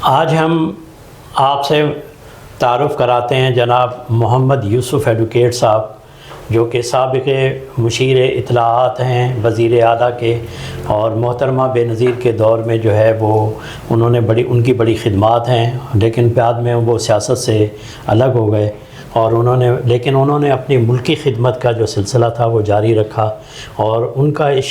آج ہم آپ سے تعارف کراتے ہیں جناب محمد یوسف ایڈوکیٹ صاحب، جو کہ سابق مشیر اطلاعات ہیں وزیر اعلیٰ کے، اور محترمہ بے نظیر کے دور میں جو ہے وہ ان کی بڑی خدمات ہیں، لیکن بعد میں وہ سیاست سے الگ ہو گئے، اور انہوں نے اپنی ملکی خدمت کا جو سلسلہ تھا وہ جاری رکھا، اور ان کا اس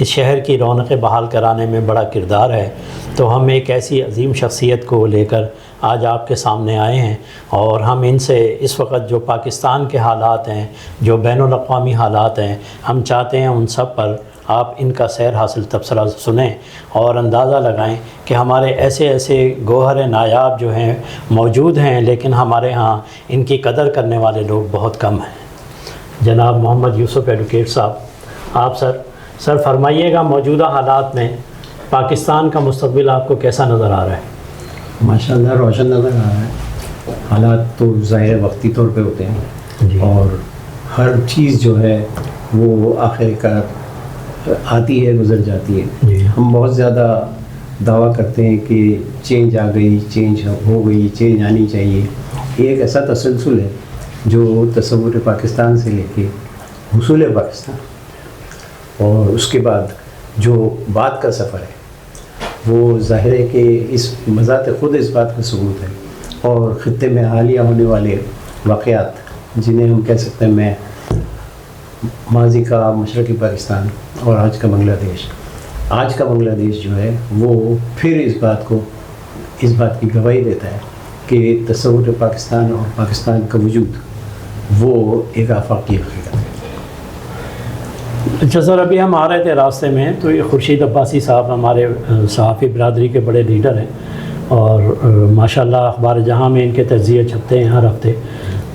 شہر کی رونقیں بحال کرانے میں بڑا کردار ہے۔ تو ہم ایک ایسی عظیم شخصیت کو لے کر آج آپ کے سامنے آئے ہیں، اور ہم ان سے اس وقت جو پاکستان کے حالات ہیں، جو بین الاقوامی حالات ہیں، ہم چاہتے ہیں ان سب پر آپ ان کا سیر حاصل تبصرہ سنیں اور اندازہ لگائیں کہ ہمارے ایسے گوہر نایاب جو ہیں موجود ہیں، لیکن ہمارے ہاں ان کی قدر کرنے والے لوگ بہت کم ہیں۔ جناب محمد یوسف ایڈوکیٹ صاحب، آپ سر فرمائیے گا، موجودہ حالات میں پاکستان کا مستقبل آپ کو کیسا نظر آ رہا ہے؟ ماشاءاللہ روشن نظر آ رہا ہے۔ حالات تو ظاہر وقتی طور پہ ہوتے ہیں جی، اور ہر چیز جو ہے وہ آخر کار آتی ہے گزر جاتی ہے۔ جی، ہم بہت زیادہ دعویٰ کرتے ہیں کہ چینج آ گئی، چینج ہو گئی، چینج آنی چاہیے۔ یہ ایک ایسا تسلسل ہے جو تصور پاکستان سے لے کے حصول پاکستان اور اس کے بعد جو بعد کا سفر ہے وہ ظاہر ہے کہ اس بذات خود اس بات کا ثبوت ہے، اور خطے میں حالیہ ہونے والے واقعات جنہیں ہم کہہ سکتے ہیں میں ماضی کا مشرقی پاکستان اور آج کا بنگلہ دیش جو ہے وہ پھر اس بات کی گواہی دیتا ہے کہ تصور پاکستان اور پاکستان کا وجود وہ ایک آفاقی حقیقت ہے۔ اچھا سر، ابھی ہم آ رہے تھے راستے میں تو یہ خورشید عباسی صاحب ہمارے صحافی برادری کے بڑے لیڈر ہیں، اور ماشاءاللہ اخبار جہاں میں ان کے تجزیے چھپتے ہیں ہر ہفتے۔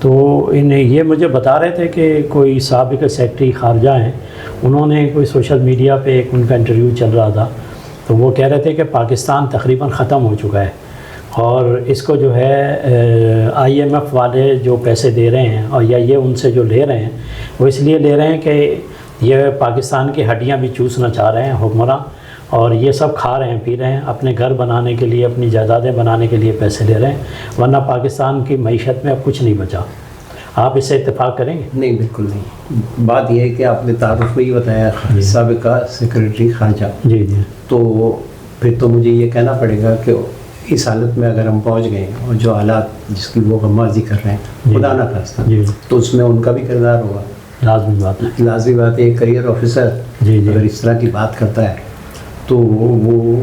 تو یہ مجھے بتا رہے تھے کہ کوئی سابق سیکرٹری خارجہ ہیں، انہوں نے کوئی سوشل میڈیا پہ ایک ان کا انٹرویو چل رہا تھا، تو وہ کہہ رہے تھے کہ پاکستان تقریباً ختم ہو چکا ہے، اور اس کو جو ہے IMF والے جو پیسے دے رہے ہیں، اور یا یہ ان سے جو لے رہے ہیں وہ اس لیے لے رہے ہیں کہ یہ پاکستان کی ہڈیاں بھی چوسنا چاہ رہے ہیں حکمراں، اور یہ سب کھا رہے ہیں پی رہے ہیں، اپنے گھر بنانے کے لیے، اپنی جائیدادیں بنانے کے لیے پیسے لے رہے ہیں، ورنہ پاکستان کی معیشت میں اب کچھ نہیں بچا۔ آپ اس سے اتفاق کریں گے؟ نہیں، بالکل نہیں۔ بات یہ ہے کہ آپ نے تعارف میں ہی بتایا سابقہ سیکرٹری خارجہ، جی جی، تو پھر تو مجھے یہ کہنا پڑے گا کہ اس حالت میں اگر ہم پہنچ گئے اور جو حالات جس کی وہ غمازی کر رہے ہیں خدا نہ خواستہ، تو اس میں ان کا بھی کردار ہوگا۔ لازمی بات ہے، ایک کریئر آفیسر اگر اس طرح کی بات کرتا ہے تو وہ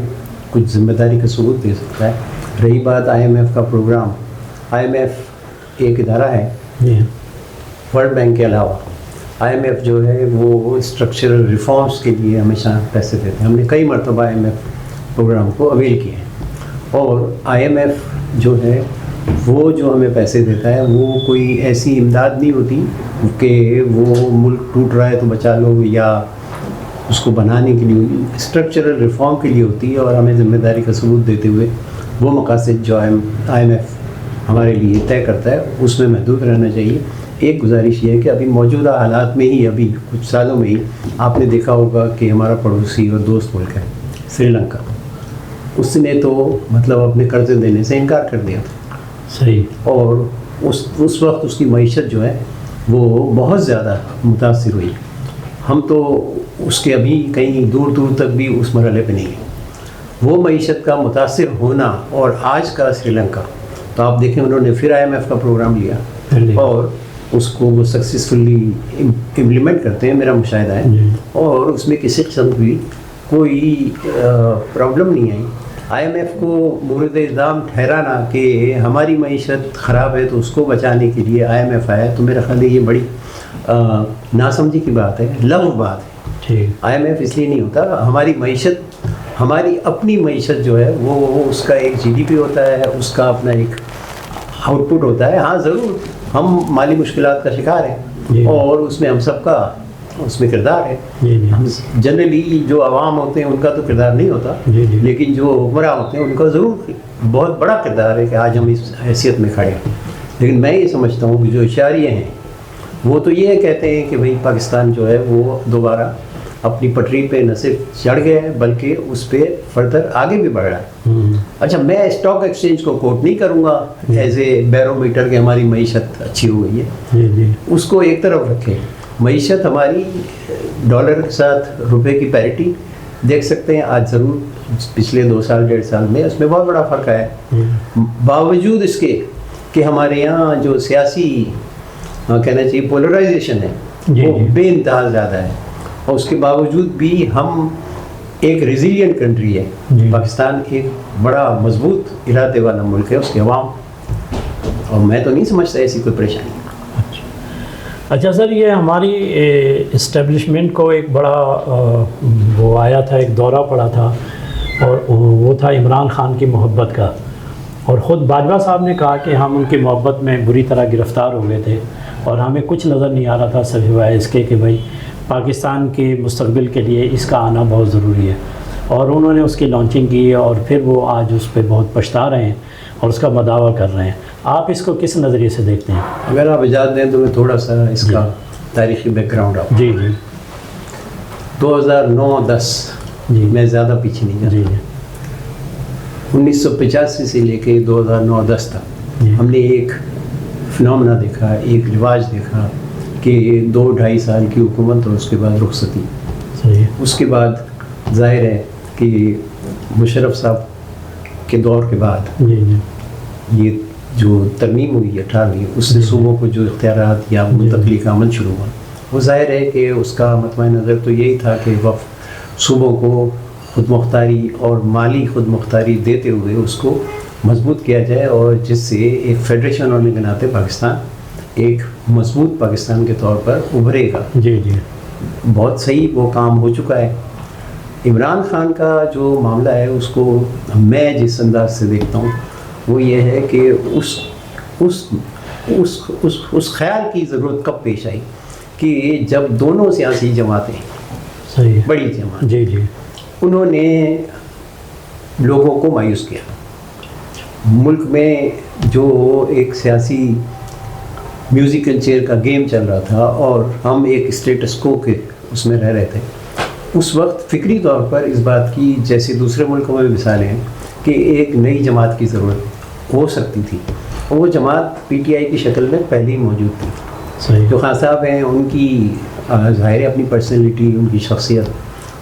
کچھ ذمہ داری کا ثبوت دے سکتا ہے۔ رہی بات IMF کا پروگرام، IMF ایک ادارہ ہے ورلڈ بینک کے علاوہ۔ IMF جو ہے وہ اسٹرکچرل ریفارمز کے لیے ہمیشہ پیسے دیتے ہیں۔ ہم نے کئی مرتبہ IMF پروگرام کو اویل کیے ہیں، اور IMF جو ہے وہ جو ہمیں پیسے دیتا ہے وہ کوئی ایسی امداد نہیں ہوتی کہ وہ ملک ٹوٹ رہا ہے تو بچا لو، یا اس کو بنانے کے لیے، اسٹرکچرل ریفارم کے لیے ہوتی ہے، اور ہمیں ذمہ داری کا ثبوت دیتے ہوئے وہ مقاصد جو IMF ہمارے لیے طے کرتا ہے اس میں محدود رہنا چاہیے۔ ایک گزارش یہ ہے کہ ابھی موجودہ حالات میں ہی، ابھی کچھ سالوں میں ہی آپ نے دیکھا ہوگا کہ ہمارا پڑوسی اور دوست ملک ہے سری لنکا، اس نے تو مطلب اپنے قرضے دینے سے انکار کر دیا تھا، صحیح، اور اس وقت اس کی معیشت جو ہے وہ بہت زیادہ متاثر ہوئی۔ ہم تو اس کے ابھی کہیں دور تک بھی اس مرحلے پہ نہیں ہیں۔ وہ معیشت کا متاثر ہونا اور آج کا سری لنکا، تو آپ دیکھیں انہوں نے پھر IMF کا پروگرام لیا اور اس کو وہ سکسیزفلی امپلیمنٹ کرتے ہیں، میرا مشاہدہ ہے، اور اس میں کسی قسم کی کوئی پرابلم نہیں آئی۔ IMF کو مورد الزام ٹھہرانا کہ ہماری معیشت خراب ہے تو اس کو بچانے کے لیے IMF آیا، تو میرا خیال ہے یہ بڑی ناسمجھی کی بات ہے، لغو بات ہے۔ IMF اس لیے نہیں ہوتا، ہماری اپنی معیشت جو ہے وہ اس کا ایک GDP ہوتا ہے، اس کا اپنا ایک آؤٹ پٹ ہوتا ہے۔ ہاں ضرور ہم مالی مشکلات کا شکار ہیں، اور اس میں ہم سب کا اس میں کردار ہے۔ جنرلی جو عوام ہوتے ہیں ان کا تو کردار نہیں ہوتا، لیکن جو حکمراں ہوتے ہیں ان کا ضرور بہت بڑا کردار ہے کہ آج ہم اس حیثیت میں کھڑے ہیں۔ لیکن میں یہ سمجھتا ہوں کہ جو اشاریے ہیں وہ تو یہ کہتے ہیں کہ بھئی پاکستان جو ہے وہ دوبارہ اپنی پٹری پہ نہ صرف چڑھ گیا ہے بلکہ اس پہ فردر آگے بھی بڑھ رہا ہے۔ اچھا میں اسٹاک ایکسچینج کو کوٹ نہیں کروں گا ایز اے بیرومیٹر کہ ہماری معیشت اچھی ہو گئی ہے. جی جی اس کو ایک طرف رکھیں. معیشت ہماری ڈالر کے ساتھ روپے کی پیرٹی دیکھ سکتے ہیں آج ضرور پچھلے 2 سال 1.5 سال میں اس میں بہت بڑا فرق آیا ہے. باوجود اس کے کہ ہمارے یہاں جو سیاسی کہنا چاہیے پولرائزیشن ہے وہ بے انتہا زیادہ ہے, اور اس کے باوجود بھی ہم ایک ریزیلینٹ کنٹری ہے. پاکستان ایک بڑا مضبوط ارادے والا ملک ہے, اس کے عوام, اور میں تو نہیں سمجھتا ایسی کوئی پریشانی. اچھا سر, یہ ہماری اسٹیبلشمنٹ کو ایک بڑا وہ آیا تھا, ایک دورہ پڑا تھا, اور وہ تھا عمران خان کی محبت کا, اور خود باجوہ صاحب نے کہا کہ ہم ان کی محبت میں بری طرح گرفتار ہو گئے تھے, اور ہمیں کچھ نظر نہیں آ رہا تھا سوائے اس کے کہ بھائی پاکستان کے مستقبل کے لیے اس کا آنا بہت ضروری ہے. اور انہوں نے اس کی لانچنگ کی, اور پھر وہ آج اس پہ بہت پچھتا رہے ہیں اور اس کا مداوع کر رہے ہیں. آپ اس کو کس نظریے سے دیکھتے ہیں؟ اگر آپ اجازت دیں تو میں تھوڑا سا اس کا تاریخی بیک گراؤنڈ آپ. جی جی 2009-10 جی میں زیادہ پیچھے نہیں جی جاتا. 1985 سے لے کے 2009-10 تک ہم نے ایک فنومنا دیکھا, ایک رواج دیکھا کہ 2-2.5 سال کی حکومت اور اس کے بعد رخصتی. صحیح. اس کے بعد ظاہر ہے کہ مشرف صاحب کے دور کے بعد جی جی یہ جو ترمیم ہوئی 18ویں, اس سے صوبوں کو جو اختیارات یا منتقلی کا عمل شروع ہوا, وہ ظاہر ہے کہ اس کا مطمع نظر تو یہی تھا کہ وقف صوبوں کو خود مختاری اور مالی خود مختاری دیتے ہوئے اس کو مضبوط کیا جائے, اور جس سے ایک فیڈریشن ہونے کے ناطے پاکستان ایک مضبوط پاکستان کے طور پر ابھرے گا. جی جی بہت صحیح وہ کام ہو چکا ہے. عمران خان کا جو معاملہ ہے اس کو میں جس انداز سے دیکھتا ہوں وہ یہ ہے کہ اس خیال کی ضرورت کب پیش آئی کہ جب دونوں سیاسی جماعتیں صحیح بڑی جماعت جی جی انہوں نے لوگوں کو مایوس کیا. ملک میں جو ایک سیاسی میوزیکل چیئر کا گیم چل رہا تھا اور ہم ایک اسٹیٹس کو کے اس میں رہ رہے تھے, اس وقت فکری طور پر اس بات کی, جیسے دوسرے ملکوں میں مثالیں ہیں, کہ ایک نئی جماعت کی ضرورت ہو سکتی تھی. وہ جماعت پی ٹی آئی کی شکل میں پہلے ہی موجود تھی. صحیح. جو خان صاحب ہیں ان کی ظاہر ہے اپنی پرسنالٹی, ان کی شخصیت,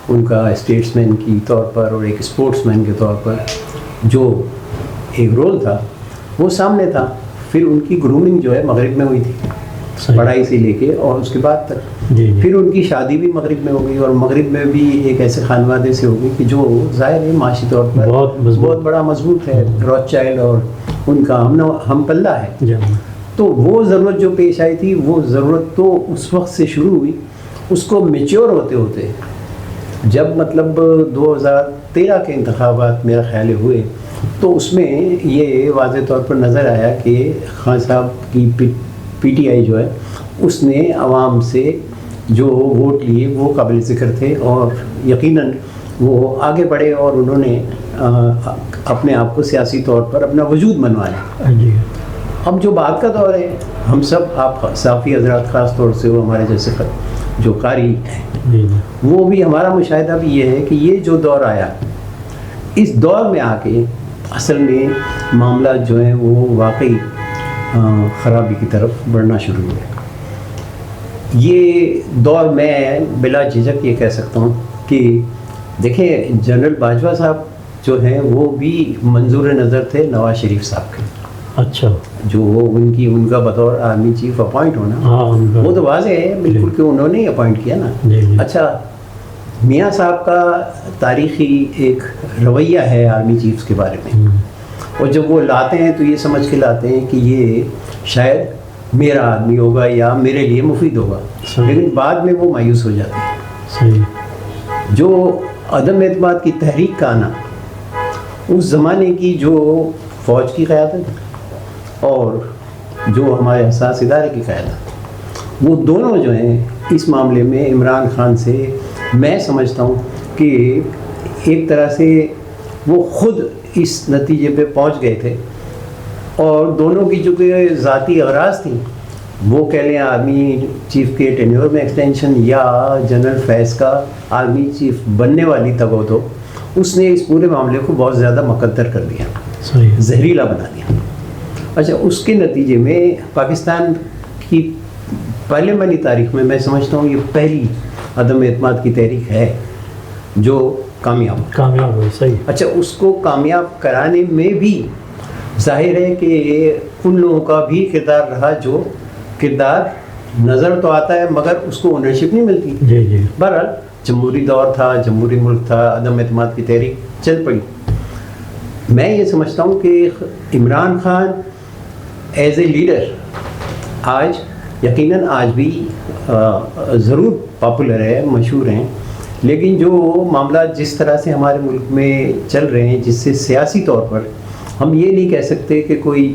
ان کا اسٹیٹس مین کی طور پر اور ایک اسپورٹس مین کے طور پر جو ایک رول تھا وہ سامنے تھا. پھر ان کی گرومنگ جو ہے مغرب میں ہوئی تھی, پڑھائی سے لے کے اور اس کے بعد تک. پھر ان کی شادی بھی مغرب میں ہو گئی, اور مغرب میں بھی ایک ایسے خانوادے سے ہو گئی کہ جو ظاہر ہے معاشی طور پر بہت بڑا مضبوط ہے, روتھ چائلڈ, اور ان کا ہم پلہ ہے. تو وہ ضرورت جو پیش آئی تھی, وہ ضرورت تو اس وقت سے شروع ہوئی. اس کو میچور ہوتے ہوتے جب مطلب 2013 کے انتخابات میرا خیال ہوئے, تو اس میں یہ واضح طور پر نظر آیا کہ خان صاحب کی پی ٹی آئی جو ہے اس نے عوام سے جو ووٹ لیے وہ قابل ذکر تھے, اور یقیناً وہ آگے بڑھے اور انہوں نے اپنے آپ کو سیاسی طور پر اپنا وجود منوایا. اب جو بات کا دور ہے, ہم سب آپ صحافی حضرات خاص طور سے وہ ہمارے جیسے جو قاری ہیں, وہ بھی ہمارا مشاہدہ بھی یہ ہے کہ یہ جو دور آیا, اس دور میں آ کے اصل میں معاملات جو ہیں وہ واقعی خرابی کی طرف بڑھنا شروع ہوئے. یہ دور میں بلا جھجک یہ کہہ سکتا ہوں کہ دیکھیں جنرل باجوہ صاحب جو ہیں وہ بھی منظور نظر تھے نواز شریف صاحب کے. اچھا. جو ان کا بطور آرمی چیف اپوائنٹ ہونا, وہ تو واضح ہے بالکل کہ انہوں نے ہی اپوائنٹ کیا نا. اچھا, میاں صاحب کا تاریخی ایک رویہ ہے آرمی چیفز کے بارے میں, اور جب وہ لاتے ہیں تو یہ سمجھ کے لاتے ہیں کہ یہ شاید میرا آدمی ہوگا یا میرے لیے مفید ہوگا, لیکن بعد میں وہ مایوس ہو جاتے ہیں. جو عدم اعتماد کی تحریک کا آنا, اس زمانے کی جو فوج کی قیادت اور جو ہمارے حساس ادارے کی قیادت, وہ دونوں جو ہیں اس معاملے میں عمران خان سے میں سمجھتا ہوں کہ ایک طرح سے وہ خود اس نتیجے پہ پہنچ گئے تھے, اور دونوں کی جو کہ ذاتی اغراض تھیں, وہ کہہ لیں آرمی چیف کے ٹینیور میں ایکسٹینشن یا جنرل فیض کا آرمی چیف بننے والی تگ و دو, اس نے اس پورے معاملے کو بہت زیادہ مقدر کر دیا، صحیح، زہریلا بنا دیا۔ اچھا، اس کے نتیجے میں پاکستان کی پارلیمانی تاریخ میں سمجھتا ہوں یہ پہلی عدم اعتماد کی تحریک ہے جو کامیاب ہوئی، صحیح، اچھا، اس کو کامیاب کرانے میں بھی ظاہر ہے کہ ان لوگوں کا بھی کردار رہا، جو کردار نظر تو آتا ہے مگر اس کو اونرشپ نہیں ملتی۔ جی جی، بہرحال جمہوری دور تھا، جمہوری ملک تھا، عدم اعتماد کی تحریک چل پڑی۔ میں یہ سمجھتا ہوں کہ Imran Khan as a leader آج یقیناً آج بھی ضرور پاپولر ہے، مشہور ہیں، لیکن جو معاملات جس طرح سے ہمارے ملک میں چل رہے ہیں، جس سے سیاسی طور پر ہم یہ نہیں کہہ سکتے کہ کوئی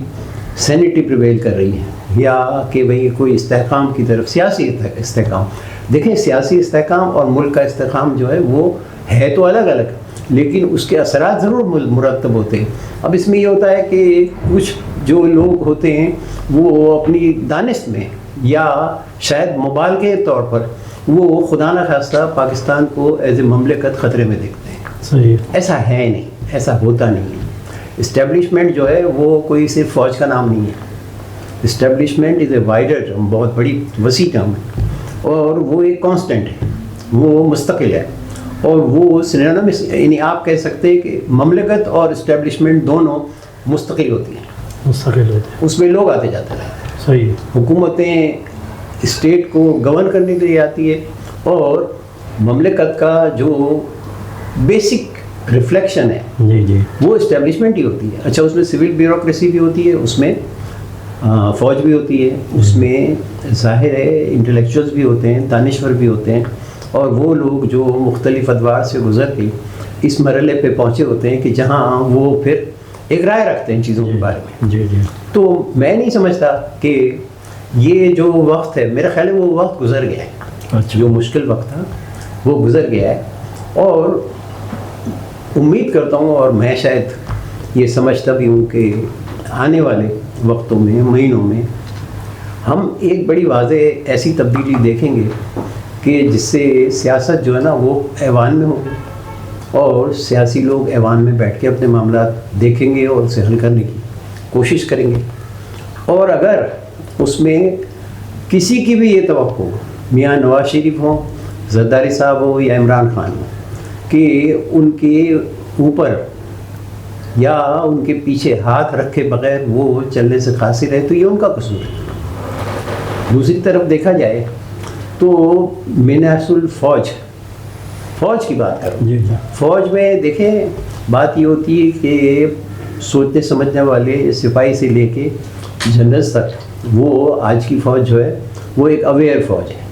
سینٹی پریویل کر رہی ہے یا کہ بھئی کوئی استحکام کی طرف، سیاسی استحکام، دیکھیں سیاسی استحکام اور ملک کا استحکام جو ہے وہ ہے تو الگ الگ، لیکن اس کے اثرات ضرور مرتب ہوتے ہیں۔ اب اس میں یہ ہوتا ہے کہ کچھ جو لوگ ہوتے ہیں وہ اپنی دانست میں یا شاید مبالغے طور پر وہ خدا نخواستہ پاکستان کو ایز اے مملکت خطرے میں دیکھتے ہیں۔ صحیح، ایسا ہے نہیں، ایسا ہوتا نہیں ہے۔ اسٹیبلشمنٹ جو ہے وہ کوئی صرف فوج کا نام نہیں ہے۔ Establishment is a wider term, بہت بڑی وسیع ٹرم ہے، اور وہ ایک کانسٹنٹ ہے، وہ مستقل ہے، اور وہ سینونیمس، یعنی آپ کہہ سکتے ہیں کہ مملکت اور اسٹیبلشمنٹ دونوں مستقل ہوتی ہیں، مستقل ہوتے، اس میں لوگ آتے جاتے ہیں۔ صحیح، حکومتیں اسٹیٹ کو گورن کرنے کے لیے آتی ہے، اور مملکت کا جو بیسک ریفلیکشن ہے جی جی، وہ اسٹیبلشمنٹ ہی ہوتی ہے۔ اچھا، اس میں سول بیوروکریسی بھی ہوتی ہے، اس میں فوج بھی ہوتی ہے، اس میں ظاہر ہے انٹلیکچوئلز بھی ہوتے ہیں، دانشور بھی ہوتے ہیں، اور وہ لوگ جو مختلف ادوار سے گزر کے اس مرحلے پہ پہنچے ہوتے ہیں کہ جہاں وہ پھر ایک رائے رکھتے ہیں چیزوں کے بارے میں۔ جی جی، تو میں نہیں سمجھتا کہ یہ جو وقت ہے، میرا خیال ہے وہ وقت گزر گیا ہے، اچھا، جو مشکل وقت تھا وہ گزر گیا ہے، اور امید کرتا ہوں اور میں شاید یہ سمجھتا بھی ہوں کہ آنے والے وقتوں میں، مہینوں میں ہم ایک بڑی واضح ایسی تبدیلی دیکھیں گے کہ جس سے سیاست جو ہے نا وہ ایوان میں ہوگی، اور سیاسی لوگ ایوان میں بیٹھ کے اپنے معاملات دیکھیں گے اور اسے حل کرنے کی کوشش کریں گے۔ اور اگر اس میں کسی کی بھی یہ توقع ہو، میاں نواز شریف ہوں، زرداری صاحب ہو یا عمران خان ہو، کہ ان کے اوپر یا ان کے پیچھے ہاتھ رکھے بغیر وہ چلنے سے قاصر ہے، تو یہ ان کا قصور ہے۔ دوسری طرف دیکھا جائے تو من حیث فوج کی بات کروں، جی جی، فوج میں دیکھیں بات یہ ہوتی ہے کہ سوچنے سمجھنے والے سپاہی سے لے کے جنرل تک، وہ آج کی فوج جو ہے وہ ایک اویئر فوج ہے۔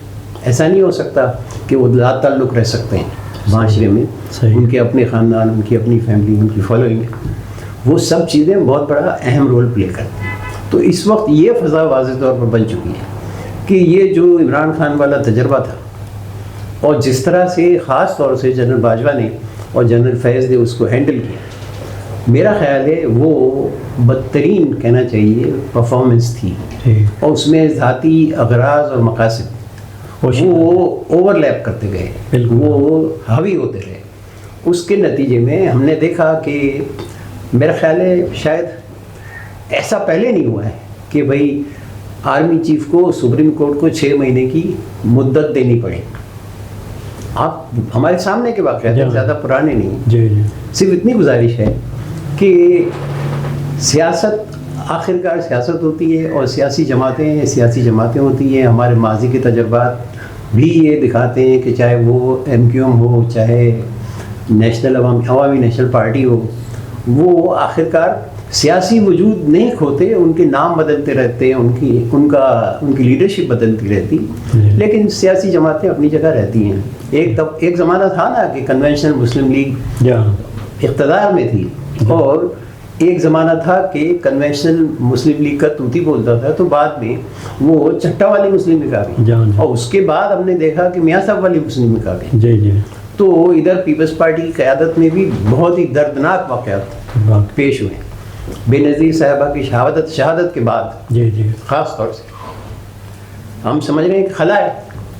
ایسا نہیں ہو سکتا کہ وہ لا تعلق رہ سکتے ہیں معاشرے میں، صحیح، ان کے اپنے خاندان، ان کی اپنی فیملی، ان کی فالوئنگ، وہ سب چیزیں بہت بڑا اہم رول پلے کرتی ہیں۔ تو اس وقت یہ فضا واضح طور پر بن چکی ہے کہ یہ جو عمران خان والا تجربہ تھا، اور جس طرح سے خاص طور سے جنرل باجوہ نے اور جنرل فیض نے اس کو ہینڈل کیا، میرا خیال ہے وہ بدترین کہنا چاہیے پرفارمنس تھی، اور اس میں ذاتی اغراض اور مقاصد وہ اوور لیپ کرتے گئے، وہ حاوی ہوتے رہے۔ اس کے نتیجے میں ہم نے دیکھا کہ میرا خیال ہے شاید ایسا پہلے نہیں ہوا ہے کہ بھئی آرمی چیف کو سپریم کورٹ کو 6 مہینے کی مدت دینی پڑے۔ آپ ہمارے سامنے کے واقعات ہیں، زیادہ پرانے نہیں، جی جی، صرف اتنی گزارش ہے کہ سیاست آخرکار سیاست ہوتی ہے، اور سیاسی جماعتیں ہوتی ہیں۔ ہمارے ماضی کے تجربات بھی یہ دکھاتے ہیں کہ چاہے وہ ایم کیو ایم ہو، چاہے عوامی نیشنل پارٹی ہو، وہ آخرکار سیاسی وجود نہیں کھوتے، ان کے نام بدلتے رہتے ہیں، ان کی لیڈرشپ بدلتی رہتی، لیکن سیاسی جماعتیں اپنی جگہ رہتی ہیں۔ ایک زمانہ تھا نا کہ کنونشنل مسلم لیگ اقتدار میں تھی، اور ایک زمانہ تھا کہ کنونشنل مسلم لیگ کا طوطی بولتا تھا، تو بعد میں وہ چٹا والی مسلم لیگ آ گئی، اور اس کے بعد ہم نے دیکھا کہ میاں صاحب والی مسلم لیگ آ گئی۔ جی جی، تو ادھر پیپلز پارٹی کی قیادت میں بھی بہت ہی دردناک واقعات پیش ہوئے، بے نظیر صاحبہ کی شہادت کے بعد، جی جی، خاص طور سے ہم سمجھ رہے ہیں کہ خلا ہے،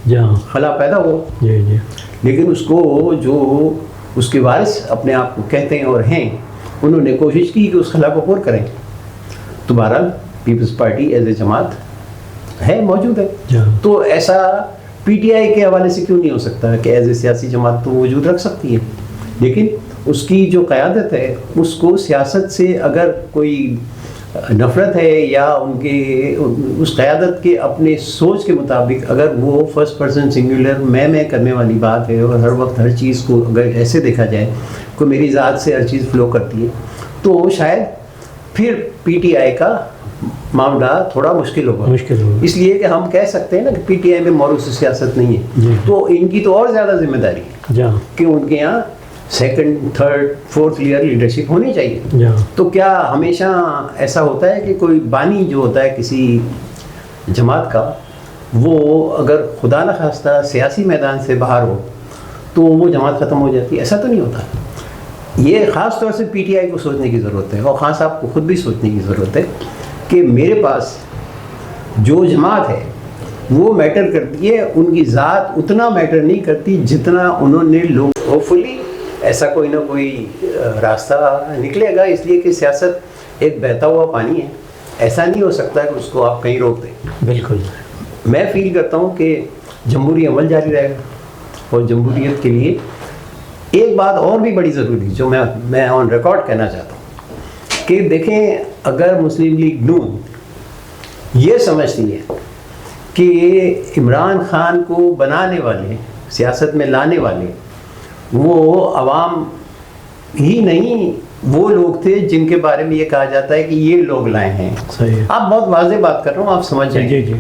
جہاں خلا پیدا ہو، جی جی، لیکن اس کو جو اس کے وارث اپنے آپ کو کہتے ہیں اور ہیں، انہوں نے کوشش کی کہ اس خلا کو پور کریں. تو بہرحال پیپلز پارٹی ایز اے جماعت ہے، موجود ہے. تو ایسا پی ٹی آئی کے حوالے سے کیوں نہیں ہو سکتا کہ ایز اے سیاسی جماعت تو وجود رکھ سکتی ہے، لیکن اس کی جو قیادت ہے اس کو سیاست سے اگر کوئی نفرت ہے یا ان کے اس قیادت کے اپنے سوچ کے مطابق اگر وہ فرسٹ پرسن سنگولر میں کرنے والی بات ہے اور ہر وقت ہر چیز کو اگر ایسے دیکھا جائے کہ میری ذات سے ہر چیز فلو کرتی ہے، تو شاید پھر پی ٹی آئی کا معاملہ تھوڑا مشکل ہوگا. اس لیے کہ ہم کہہ سکتے ہیں نا کہ پی ٹی آئی میں موروث سیاست نہیں ہے، تو ان کی تو اور زیادہ ذمہ داری ہے کہ ان کے یہاں second third fourth layer leadership ہونی چاہیے. تو کیا ہمیشہ ایسا ہوتا ہے کہ کوئی بانی جو ہوتا ہے کسی جماعت کا، وہ اگر خدا نخواستہ سیاسی میدان سے باہر ہو تو وہ جماعت ختم ہو جاتی ہے؟ ایسا تو نہیں ہوتا. یہ خاص طور سے پی ٹی آئی کو سوچنے کی ضرورت ہے، اور خان صاحب کو خود بھی سوچنے کی ضرورت ہے کہ میرے پاس جو جماعت ہے وہ میٹر کرتی ہے، ان کی ذات اتنا میٹر نہیں کرتی جتنا انہوں نے لوگ. ہوپ فلی ایسا کوئی نہ کوئی راستہ نکلے گا، اس لیے کہ سیاست ایک بہتا ہوا پانی ہے، ایسا نہیں ہو سکتا کہ اس کو آپ کہیں روک دیں. بالکل. میں فیل کرتا ہوں کہ جمہوری عمل جاری رہے گا، اور جمہوریت کے لیے ایک بات اور بھی بڑی ضروری جو میں آن ریکارڈ کہنا چاہتا ہوں کہ دیکھیں، اگر مسلم لیگ نون یہ سمجھتی ہے کہ عمران خان کو بنانے والے، سیاست میں لانے والے وہ عوام ہی نہیں، وہ لوگ تھے جن کے بارے میں یہ کہا جاتا ہے کہ یہ لوگ لائے ہیں. صحیح. آپ بہت واضح بات کر رہا ہوں، آپ سمجھ جائیں. جی.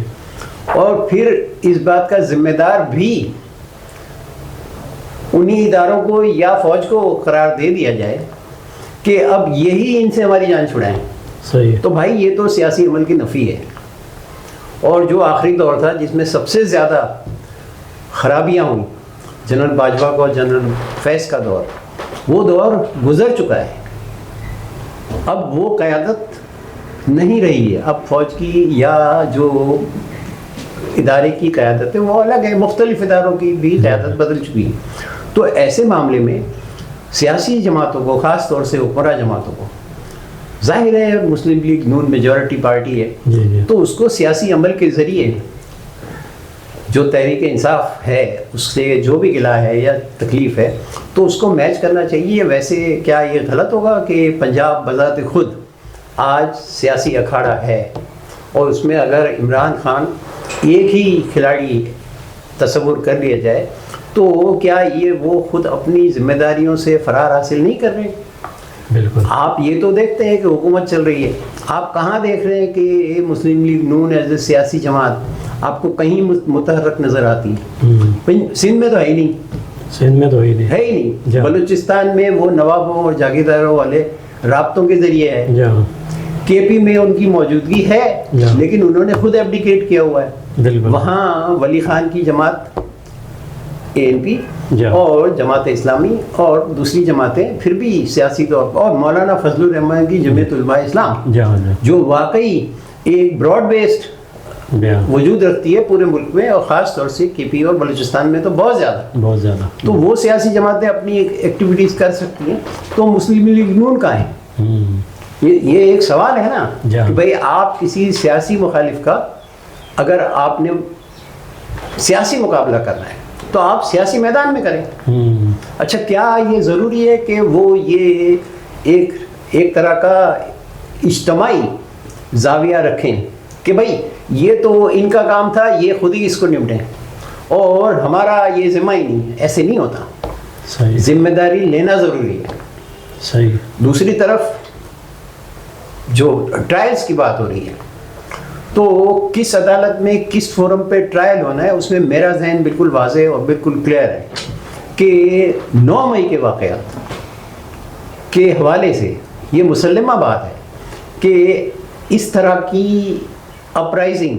اور پھر اس بات کا ذمہ دار بھی انہی اداروں کو یا فوج کو قرار دے دیا جائے کہ اب یہی ان سے ہماری جان چھڑائیں. صحیح. تو بھائی یہ تو سیاسی عمل کی نفی ہے. اور جو آخری دور تھا جس میں سب سے زیادہ خرابیاں ہوئیں، جنرل باجوہ کا اور جنرل فیض کا دور، وہ دور گزر چکا ہے. اب وہ قیادت نہیں رہی ہے. اب فوج کی یا جو ادارے کی قیادت ہے وہ الگ ہے، مختلف اداروں کی بھی قیادت بدل چکی ہے. تو ایسے معاملے میں سیاسی جماعتوں کو، خاص طور سے حکمراں جماعتوں کو، ظاہر ہے مسلم لیگ نون میجورٹی پارٹی ہے، تو اس کو سیاسی عمل کے ذریعے جو تحریک انصاف ہے اس سے جو بھی گلا ہے یا تکلیف ہے تو اس کو میچ کرنا چاہیے. ویسے کیا یہ غلط ہوگا کہ پنجاب بذات خود آج سیاسی اکھاڑا ہے، اور اس میں اگر عمران خان ایک ہی کھلاڑی تصور کر لیا جائے تو کیا یہ وہ خود اپنی ذمہ داریوں سے فرار حاصل نہیں کر رہے؟ بالکل. آپ یہ تو دیکھتے ہیں کہ حکومت چل رہی ہے، آپ کہاں دیکھ رہے ہیں کہ مسلم لیگ نون ایز اے سیاسی جماعت آپ کو کہیں متحرک نظر آتی ہے؟ سندھ میں تو ہے ہی نہیں. سندھ میں تو ہے ہی نہیں. بلوچستان میں وہ نوابوں اور جاگیرداروں والے رابطوں کے ذریعے ہے. کے پی میں ان کی موجودگی ہے لیکن انہوں نے خود ایبڈیکیٹ کیا ہوا ہے. وہاں ولی خان کی جماعت اے این پی اور جماعت اسلامی اور دوسری جماعتیں پھر بھی سیاسی طور پر، اور مولانا فضل الرحمان کی جمعیت علماء اسلام جو واقعی ایک براڈ بیسڈ وجود رکھتی ہے پورے ملک میں، اور خاص طور سے کے پی اور بلوچستان میں تو بہت زیادہ. تو وہ سیاسی جماعتیں اپنی ایکٹیویٹیز کر سکتی ہیں. تو مسلم لیگ نون کا ہے. یہ ایک سوال ہے نا کہ بھئی آپ کسی سیاسی مخالف کا اگر آپ نے سیاسی مقابلہ کرنا ہے تو آپ سیاسی میدان میں کریں. اچھا کیا یہ ضروری ہے کہ وہ یہ ایک طرح کا اجتماعی زاویہ رکھیں کہ بھئی یہ تو ان کا کام تھا، یہ خود ہی اس کو نمٹیں اور ہمارا یہ ذمہ ہی نہیں ہے؟ ایسے نہیں ہوتا. صحیح. ذمہ داری لینا ضروری ہے. صحیح. دوسری طرف جو ٹرائلز کی بات ہو رہی ہے تو کس عدالت میں کس فورم پہ ٹرائل ہونا ہے، اس میں میرا ذہن بالکل واضح اور بالکل کلیئر ہے کہ 9 مئی کے واقعات کے حوالے سے یہ مسلمہ بات ہے کہ اس طرح کی اپرائزنگ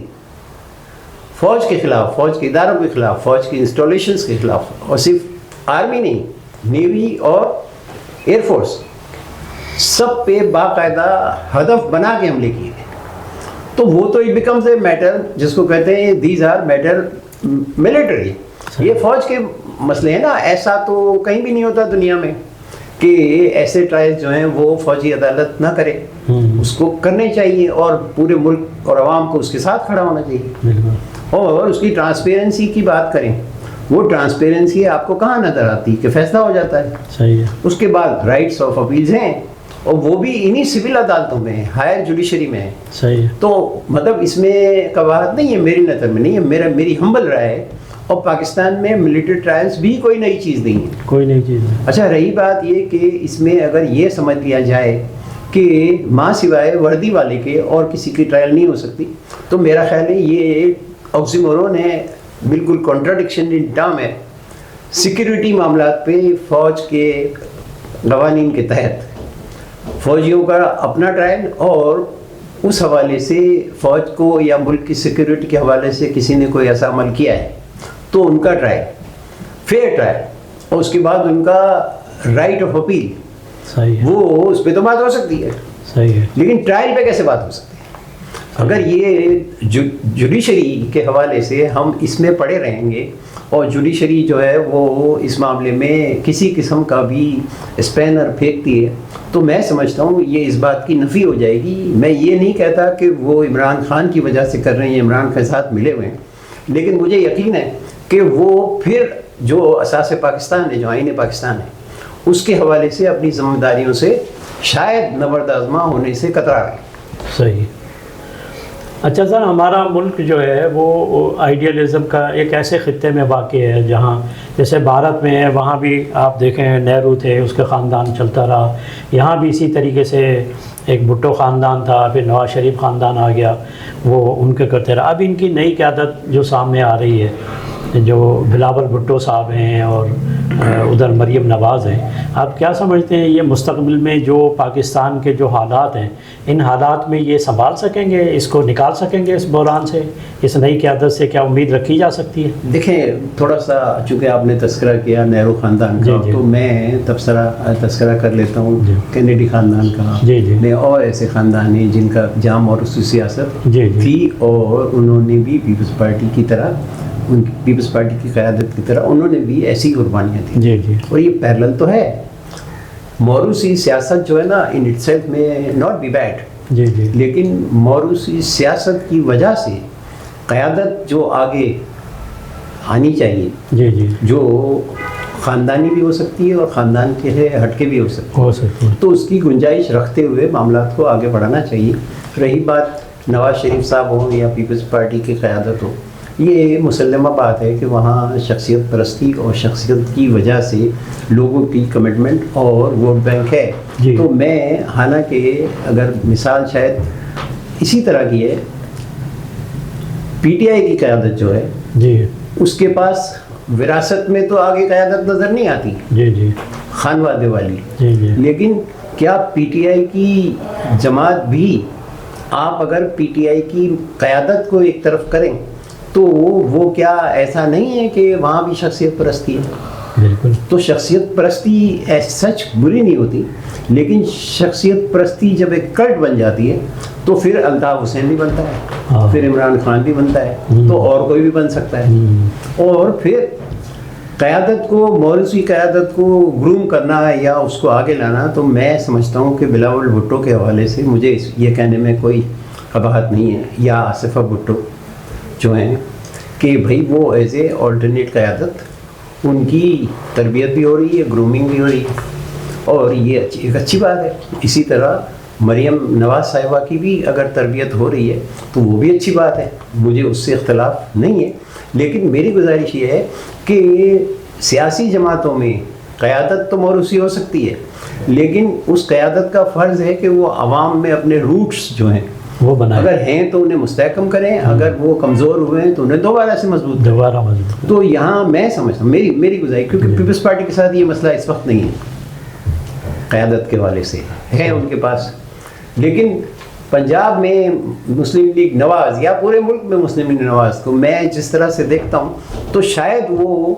فوج کے خلاف، فوج کے اداروں کے خلاف، فوج کی انسٹالیشنز کے خلاف، اور صرف آرمی نہیں، نیوی اور ایئر فورس سب پہ باقاعدہ ہدف بنا کے حملے کیے گئے. تو وہ تو اٹ بیکمز اے میٹر جس کو کہتے ہیں دیز آر میٹر ملٹری. یہ فوج کے مسئلے ہیں نا. ایسا تو کہیں بھی نہیں ہوتا دنیا میں کہ ایسے ٹرائل جو ہیں وہ فوجی عدالت نہ کرے. اس کو کرنے چاہیے اور پورے ملک اور عوام کو اس کے ساتھ کھڑا ہونا چاہیے. اور اس کی ٹرانسپیرنسی کی بات کریں, وہ ٹرانسپیرنسی آپ کو کہاں نظر آتی کہ فیصلہ ہو جاتا ہے. صحیح ہے. اس کے بعد رائٹس آف اپیلز ہیں اور وہ بھی انہی سول عدالتوں میں ہیں, ہائر جوڈیشری میں ہیں. صحیح ہے. تو مطلب اس میں قواعد نہیں ہے, میری نظر میں نہیں ہے, میری ہمبل رائے ہے. اور پاکستان میں ملٹری ٹرائلز بھی کوئی نئی چیز نہیں ہے, کوئی نئی چیز نہیں. اچھا رہی بات یہ کہ اس میں اگر یہ سمجھ لیا جائے کہ ماں سوائے وردی والے کے اور کسی کی ٹرائل نہیں ہو سکتی, تو میرا خیال ہے یہ آکسیمورون ہے, بالکل کانٹراڈکشن ان ٹرم ہے. سیکیورٹی معاملات پہ فوج کے قوانین کے تحت فوجیوں کا اپنا ٹرائل, اور اس حوالے سے فوج کو یا ملک کی سیکیورٹی کے حوالے سے کسی نے کوئی ایسا عمل کیا ہے تو ان کا ٹرائل, فیئر ٹرائل, اور اس کے بعد ان کا رائٹ آف اپیل. صحیح ہے. وہ اس پہ تو بات ہو سکتی ہے. صحیح ہے. لیکن ٹرائل پہ کیسے بات ہو سکتی ہے؟ اگر یہ جوڈیشری کے حوالے سے ہم اس میں پڑے رہیں گے اور جوڈیشری جو ہے وہ اس معاملے میں کسی قسم کا بھی اسپینر پھینکتی ہے, تو میں سمجھتا ہوں یہ اس بات کی نفی ہو جائے گی. میں یہ نہیں کہتا کہ وہ عمران خان کی وجہ سے کر رہے ہیں, عمران کے ساتھ ملے ہوئے ہیں, لیکن مجھے یقین ہے کہ وہ پھر جو اساس پاکستان ہے, جو آئین پاکستان ہے, اس کے حوالے سے اپنی ذمہ داریوں سے شاید نبرد آزما ہونے سے کترا رہے ہیں. صحیح. اچھا سر, ہمارا ملک جو ہے وہ آئیڈیالزم کا ایک ایسے خطے میں واقع ہے جہاں جیسے بھارت میں ہے, وہاں بھی آپ دیکھیں نہرو تھے, اس کے خاندان چلتا رہا. یہاں بھی اسی طریقے سے ایک بھٹو خاندان تھا, پھر نواز شریف خاندان آ گیا, وہ ان کے کرتے رہا. اب ان کی نئی قیادت جو سامنے آ رہی ہے, جو بلاول بھٹو صاحب ہیں اور ادھر مریم نواز ہیں, آپ کیا سمجھتے ہیں یہ مستقبل میں جو پاکستان کے جو حالات ہیں, ان حالات میں یہ سنبھال سکیں گے, اس کو نکال سکیں گے اس بحران سے؟ اس نئی قیادت سے کیا امید رکھی جا سکتی ہے؟ دیکھیں, تھوڑا سا چونکہ آپ نے تذکرہ کیا نہرو خاندان کا, تو میں تذکرہ کر لیتا ہوں کینیڈی خاندان کا. میں اور ایسے خاندان ہیں جن کا جام اور اس سیاست تھی, اور انہوں نے بھی پیپلز پارٹی کی طرح, ان کی پیپلز پارٹی کی قیادت کی طرح انہوں نے بھی ایسی قربانیاں تھیں. اور یہ پیرلل تو ہے. موروثی سیاست جو ہے نا ان اٹ سیلف میں ناٹ بی بیڈ, لیکن موروثی سیاست کی وجہ سے قیادت جو آگے آنی چاہیے, جو خاندانی بھی ہو سکتی ہے اور خاندان کے ہٹ کے بھی ہو سکتی ہے, تو اس کی گنجائش رکھتے ہوئے معاملات کو آگے بڑھانا چاہیے. رہی بات نواز شریف صاحب ہوں یا پیپلز پارٹی کی قیادت ہو, یہ مسلمہ بات ہے کہ وہاں شخصیت پرستی اور شخصیت کی وجہ سے لوگوں کی کمٹمنٹ اور ووٹ بینک ہے. تو میں حالانکہ اگر مثال شاید اسی طرح کی ہے, پی ٹی آئی کی قیادت جو ہے اس کے پاس وراثت میں تو آگے قیادت نظر نہیں آتی, خانوادے والی, لیکن کیا پی ٹی آئی کی جماعت بھی, آپ اگر پی ٹی آئی کی قیادت کو ایک طرف کریں تو وہ کیا ایسا نہیں ہے کہ وہاں بھی شخصیت پرستی ہے؟ بالکل. تو شخصیت پرستی ایس سچ بری نہیں ہوتی, لیکن شخصیت پرستی جب ایک کلٹ بن جاتی ہے تو پھر الطاف حسین بھی بنتا ہے, پھر عمران خان بھی بنتا ہے, تو اور کوئی بھی بن سکتا ہے. اور پھر قیادت کو, موروثی قیادت کو گروم کرنا یا اس کو آگے لانا, تو میں سمجھتا ہوں کہ بلاول بھٹو کے حوالے سے مجھے یہ کہنے میں کوئی قباحت نہیں ہے, یا آصفہ بھٹو جو ہیں, کہ بھائی وہ ایز اے آلٹرنیٹ قیادت, ان کی تربیت بھی ہو رہی ہے, گرومنگ بھی ہو رہی ہے, اور یہ ایک اچھی بات ہے. اسی طرح مریم نواز صاحبہ کی بھی اگر تربیت ہو رہی ہے تو وہ بھی اچھی بات ہے, مجھے اس سے اختلاف نہیں ہے. لیکن میری گزارش یہ ہے کہ سیاسی جماعتوں میں قیادت تو موروثی ہو سکتی ہے, لیکن اس قیادت کا فرض ہے کہ وہ عوام میں اپنے روٹس جو ہیں وہ بنائیں, اگر ہیں تو انہیں مستحکم کریں, اگر وہ کمزور ہوئے ہیں تو انہیں دوبارہ سے مضبوط کریں. تو یہاں میں سمجھتا ہوں, میری گزارش, کیونکہ پیپلز پارٹی کے ساتھ یہ مسئلہ اس وقت نہیں ہے, قیادت کے حوالے سے ہے ان کے پاس, لیکن پنجاب میں مسلم لیگ نواز یا پورے ملک میں مسلم لیگ نواز کو میں جس طرح سے دیکھتا ہوں, تو شاید وہ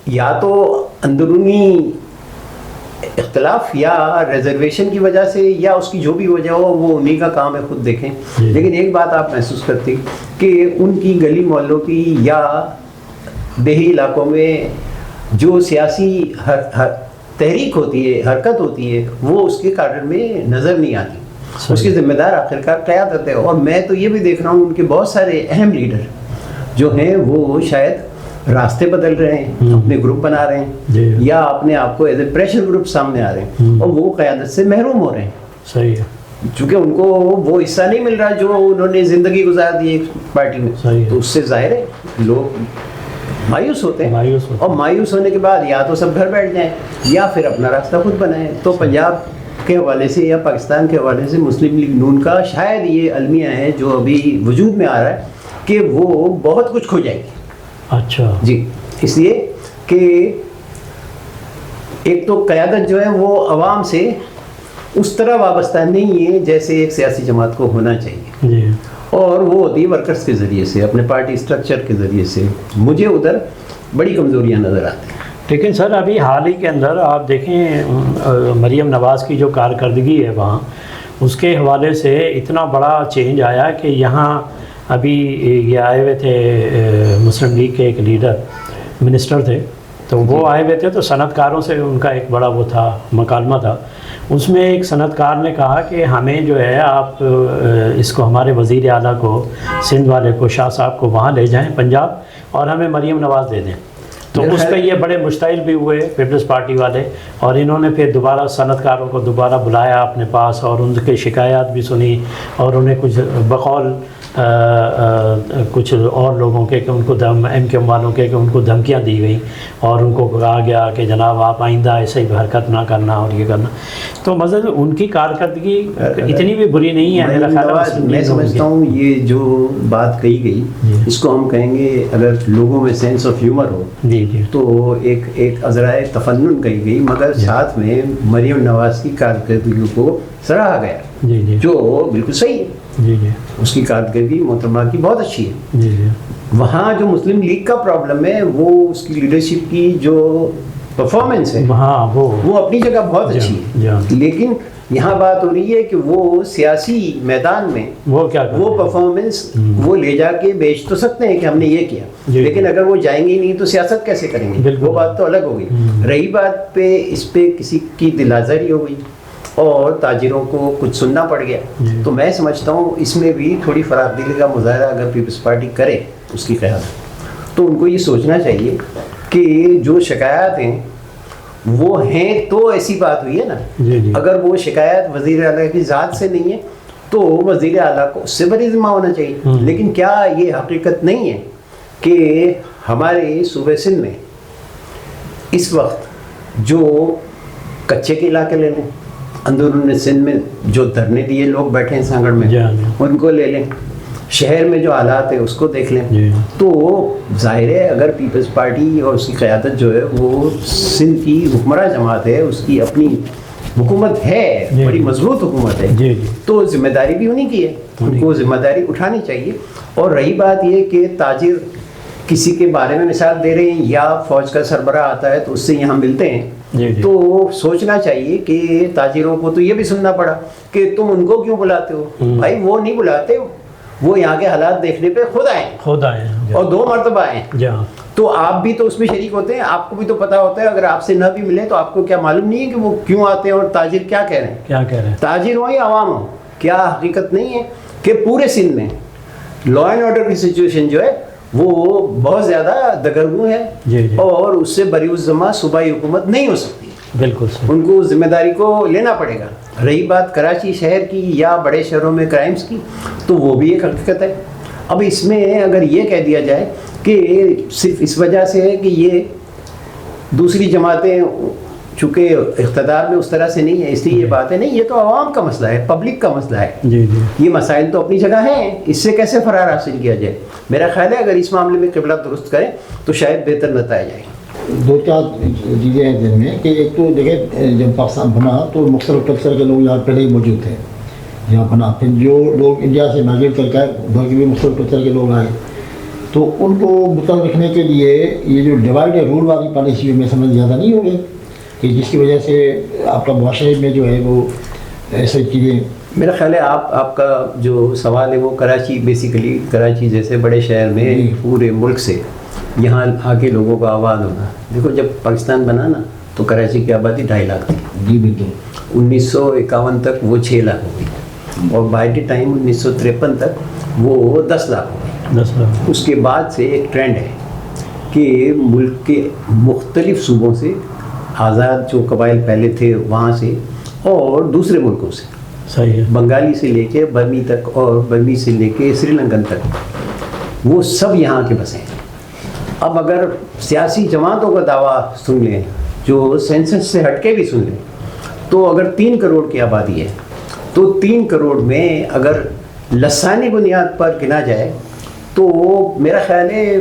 یا تو اندرونی اختلاف یا ریزرویشن کی وجہ سے یا اس کی جو بھی وجہ ہو, وہ انہی کا کام ہے, خود دیکھیں. لیکن ایک بات آپ محسوس کرتے کہ ان کی گلی محلوں کی یا دیہی علاقوں میں جو سیاسی تحریک ہوتی ہے، حرکت ہوتی ہے، وہ اس کے کارڈر میں نظر نہیں آتی. اس کی ذمہ دار آخرکار قیادت ہے. اور میں تو یہ بھی دیکھ رہا ہوں ان کے بہت سارے اہم لیڈر جو ہیں وہ شاید راستے بدل رہے ہیں، اپنے گروپ بنا رہے ہیں یا اپنے آپ کو ایز اے پریشر گروپ سامنے آ رہے ہیں، اور وہ قیادت سے محروم ہو رہے ہیں. صحیح ہے. چونکہ ان کو وہ حصہ نہیں مل رہا جو انہوں نے زندگی گزار دی ایک پارٹی میں. تو اس سے ظاہر ہے لوگ مایوس ہوتے ہیں، اور مایوس ہونے کے بعد یا تو سب گھر بیٹھ جائیں یا پھر اپنا راستہ خود بنائیں. تو پنجاب کے حوالے سے یا پاکستان کے حوالے سے مسلم لیگ نون کا شاید یہ المیہ ہے جو ابھی وجود میں آ رہا ہے کہ وہ بہت کچھ کھو جائے گی. اچھا جی، اس لیے کہ ایک تو قیادت جو ہے وہ عوام سے اس طرح وابستہ نہیں ہے جیسے ایک سیاسی جماعت کو ہونا چاہیے، جی، اور وہ ہوتی ہے ورکرز کے ذریعے سے، اپنے پارٹی اسٹرکچر کے ذریعے سے. مجھے ادھر بڑی کمزوریاں نظر آتی ہیں. لیکن سر ابھی حال ہی کے اندر آپ دیکھیں مریم نواز کی جو کارکردگی ہے وہاں، اس کے حوالے سے اتنا بڑا چینج آیا کہ یہاں ابھی یہ آئے ہوئے تھے مسلم لیگ کے ایک لیڈر منسٹر تھے، تو وہ آئے ہوئے تھے، تو صنعت کاروں سے ان کا ایک بڑا وہ تھا مکالمہ تھا. اس میں ایک صنعت کار نے کہا کہ ہمیں جو ہے آپ اس کو ہمارے وزیر اعلیٰ کو، سندھ والے کو، شاہ صاحب کو وہاں لے جائیں پنجاب، اور ہمیں مریم نواز دے دیں. تو اس پہ یہ بڑے مشتعل بھی ہوئے پیپلز پارٹی والے، اور انہوں نے پھر دوبارہ صنعت کاروں کو دوبارہ بلایا اپنے پاس اور ان کے شکایات بھی سنی، اور انہیں کچھ بقول کچھ اور لوگوں کے کہ ان کو ایم کیو ایم والوں کے کہ ان کو دھمکیاں دی گئیں، اور ان کو کہا گیا کہ جناب آپ آئندہ ایسے ہی حرکت نہ کرنا اور یہ کرنا. تو مطلب ان کی کارکردگی اتنی بھی بری نہیں ہے میرا خیال ہے. میں سمجھتا ہوں یہ جو بات کہی گئی اس کو ہم کہیں گے اگر لوگوں میں سینس آف ہیومر ہو جی جی تو ایک عذرائے تفنن کہی گئی، مگر ساتھ میں مریم نواز کی کارکردگی کو سراہا گیا، جی جی جو بالکل صحیح ہے. جی جی اس کی کارکردگی محترمہ کی بہت اچھی ہے. جی جی وہاں جو مسلم لیگ کا پرابلم ہے وہ اس کی لیڈرشپ کی جو پرفارمنس ہے ہاں وہ اپنی جگہ بہت اچھی ہے، لیکن یہاں بات ہو رہی ہے کہ وہ سیاسی میدان میں وہ کیا وہ پرفارمنس وہ لے جا کے بیچ تو سکتے ہیں کہ ہم نے یہ کیا، لیکن اگر وہ جائیں گے نہیں تو سیاست کیسے کریں گے؟ وہ بات تو الگ ہو گئی. رہی بات پہ اس پہ کسی کی دل آزاری ہو گئی اور تاجروں کو کچھ سننا پڑ گیا، تو میں سمجھتا ہوں اس میں بھی تھوڑی فراخ دلی کا مظاہرہ اگر پیپلز پارٹی کرے اس کی قیادت، تو ان کو یہ سوچنا چاہیے کہ جو شکایات ہیں وہ ہیں تو ایسی بات ہوئی ہے نا. اگر وہ شکایت وزیر اعلیٰ کی ذات سے نہیں ہے تو وزیر اعلیٰ کو اس سے بڑی ذمہ ہونا چاہیے. لیکن کیا یہ حقیقت نہیں ہے کہ ہمارے صوبے سندھ میں اس وقت جو کچے کے علاقے لے لیں، اندرون سندھ میں جو دھرنے دیے لوگ بیٹھے ہیں سانگڑ میں ان کو لے لیں، شہر میں جو حالات ہیں اس کو دیکھ لیں، تو ظاہر ہے اگر پیپلز پارٹی اور اس کی قیادت جو ہے وہ سندھ کی حکمراں جماعت ہے، اس کی اپنی حکومت ہے، بڑی مضبوط حکومت ہے، تو ذمہ داری بھی انہیں کی ہے، ان کو ذمہ داری اٹھانی چاہیے. اور رہی بات یہ کہ تاجر کسی کے بارے میں مثال دے رہے ہیں یا فوج کا سربراہ آتا ہے تو اس سے یہاں ملتے ہیں، تو سوچنا چاہیے کہ تاجروں کو تو یہ بھی سننا پڑا کہ تم ان کو کیوں بلاتے ہو؟ بھائی وہ نہیں بلاتے، وہ یہاں کے حالات دیکھنے پہ خود آئے اور 2 مرتبہ آئے، تو آپ بھی تو اس میں شریک ہوتے ہیں، آپ کو بھی تو پتا ہوتا ہے. اگر آپ سے نہ بھی ملے تو آپ کو کیا معلوم نہیں ہے کہ وہ کیوں آتے ہیں اور تاجر کیا کہہ رہے ہیں؟ تاجر ہوں یا عوام ہوں، کیا حقیقت نہیں ہے کہ پورے سندھ میں لا اینڈ آرڈر کی سچویشن جو ہے وہ بہت زیادہ دگرگوں ہے، اور اس سے بری الذمہ صوبائی حکومت نہیں ہو سکتی. بالکل ان کو ذمہ داری کو لینا پڑے گا. رہی بات کراچی شہر کی یا بڑے شہروں میں کرائمز کی، تو وہ بھی ایک حقیقت ہے. اب اس میں اگر یہ کہہ دیا جائے کہ صرف اس وجہ سے ہے کہ یہ دوسری جماعتیں چونکہ اقتدار میں اس طرح سے نہیں ہے اس لیے یہ بات ہے، نہیں، یہ تو عوام کا مسئلہ ہے، پبلک کا مسئلہ ہے. یہ مسائل تو اپنی جگہ ہیں، اس سے کیسے فرار حاصل کیا جائے؟ میرا خیال ہے اگر اس معاملے میں قبلہ درست کریں تو شاید بہتر نتائج آئیں. 2-4 چیزیں ہیں دن میں کہ ایک تو دیکھیں جب پاکستان بنا تو مختلف کلچر کے لوگ یہاں پہلے ہی موجود تھے یہاں بنا، پھر جو لوگ انڈیا سے مائگریٹ کر کے ادھر کے بھی مختلف کلچر کے لوگ آئے تو ان کو متحد رکھنے کے لیے یہ جو ڈیوائڈ ہے رول والی پالیسی میں سمجھ زیادہ نہیں ہو گئی کہ جس کی وجہ سے آپ کا معاشرے میں جو ہے وہ ایسے چیزیں. میرا خیال ہے آپ کا جو سوال ہے وہ کراچی بیسیکلی کراچی جیسے بڑے شہر میں پورے ملک سے یہاں آ کے لوگوں کو آباد ہونا. دیکھو جب پاکستان بنا نا تو کراچی کی آبادی 2.5 لاکھ تھی. جی بالکل. 1951 تک وہ 6 لاکھ ہو گئی اور بائی دی ٹائم 1953 تک وہ 10 لاکھ ہو گئی. 10 لاکھ. اس کے بعد سے ایک ٹرینڈ ہے کہ ملک کے مختلف صوبوں سے آزاد جو قبائل پہلے تھے وہاں سے اور دوسرے ملکوں سے, صحیح ہے. بنگالی سے لے کے برمی تک اور برمی سے لے کے سری لنکن تک وہ سب یہاں کے بسے ہیں. اب اگر سیاسی جماعتوں کا دعویٰ سن لیں جو سینسس سے ہٹ کے بھی سن لیں تو اگر 3 کروڑ کی آبادی ہے تو 3 کروڑ میں اگر لسانی بنیاد پر گنا جائے تو میرا خیال ہے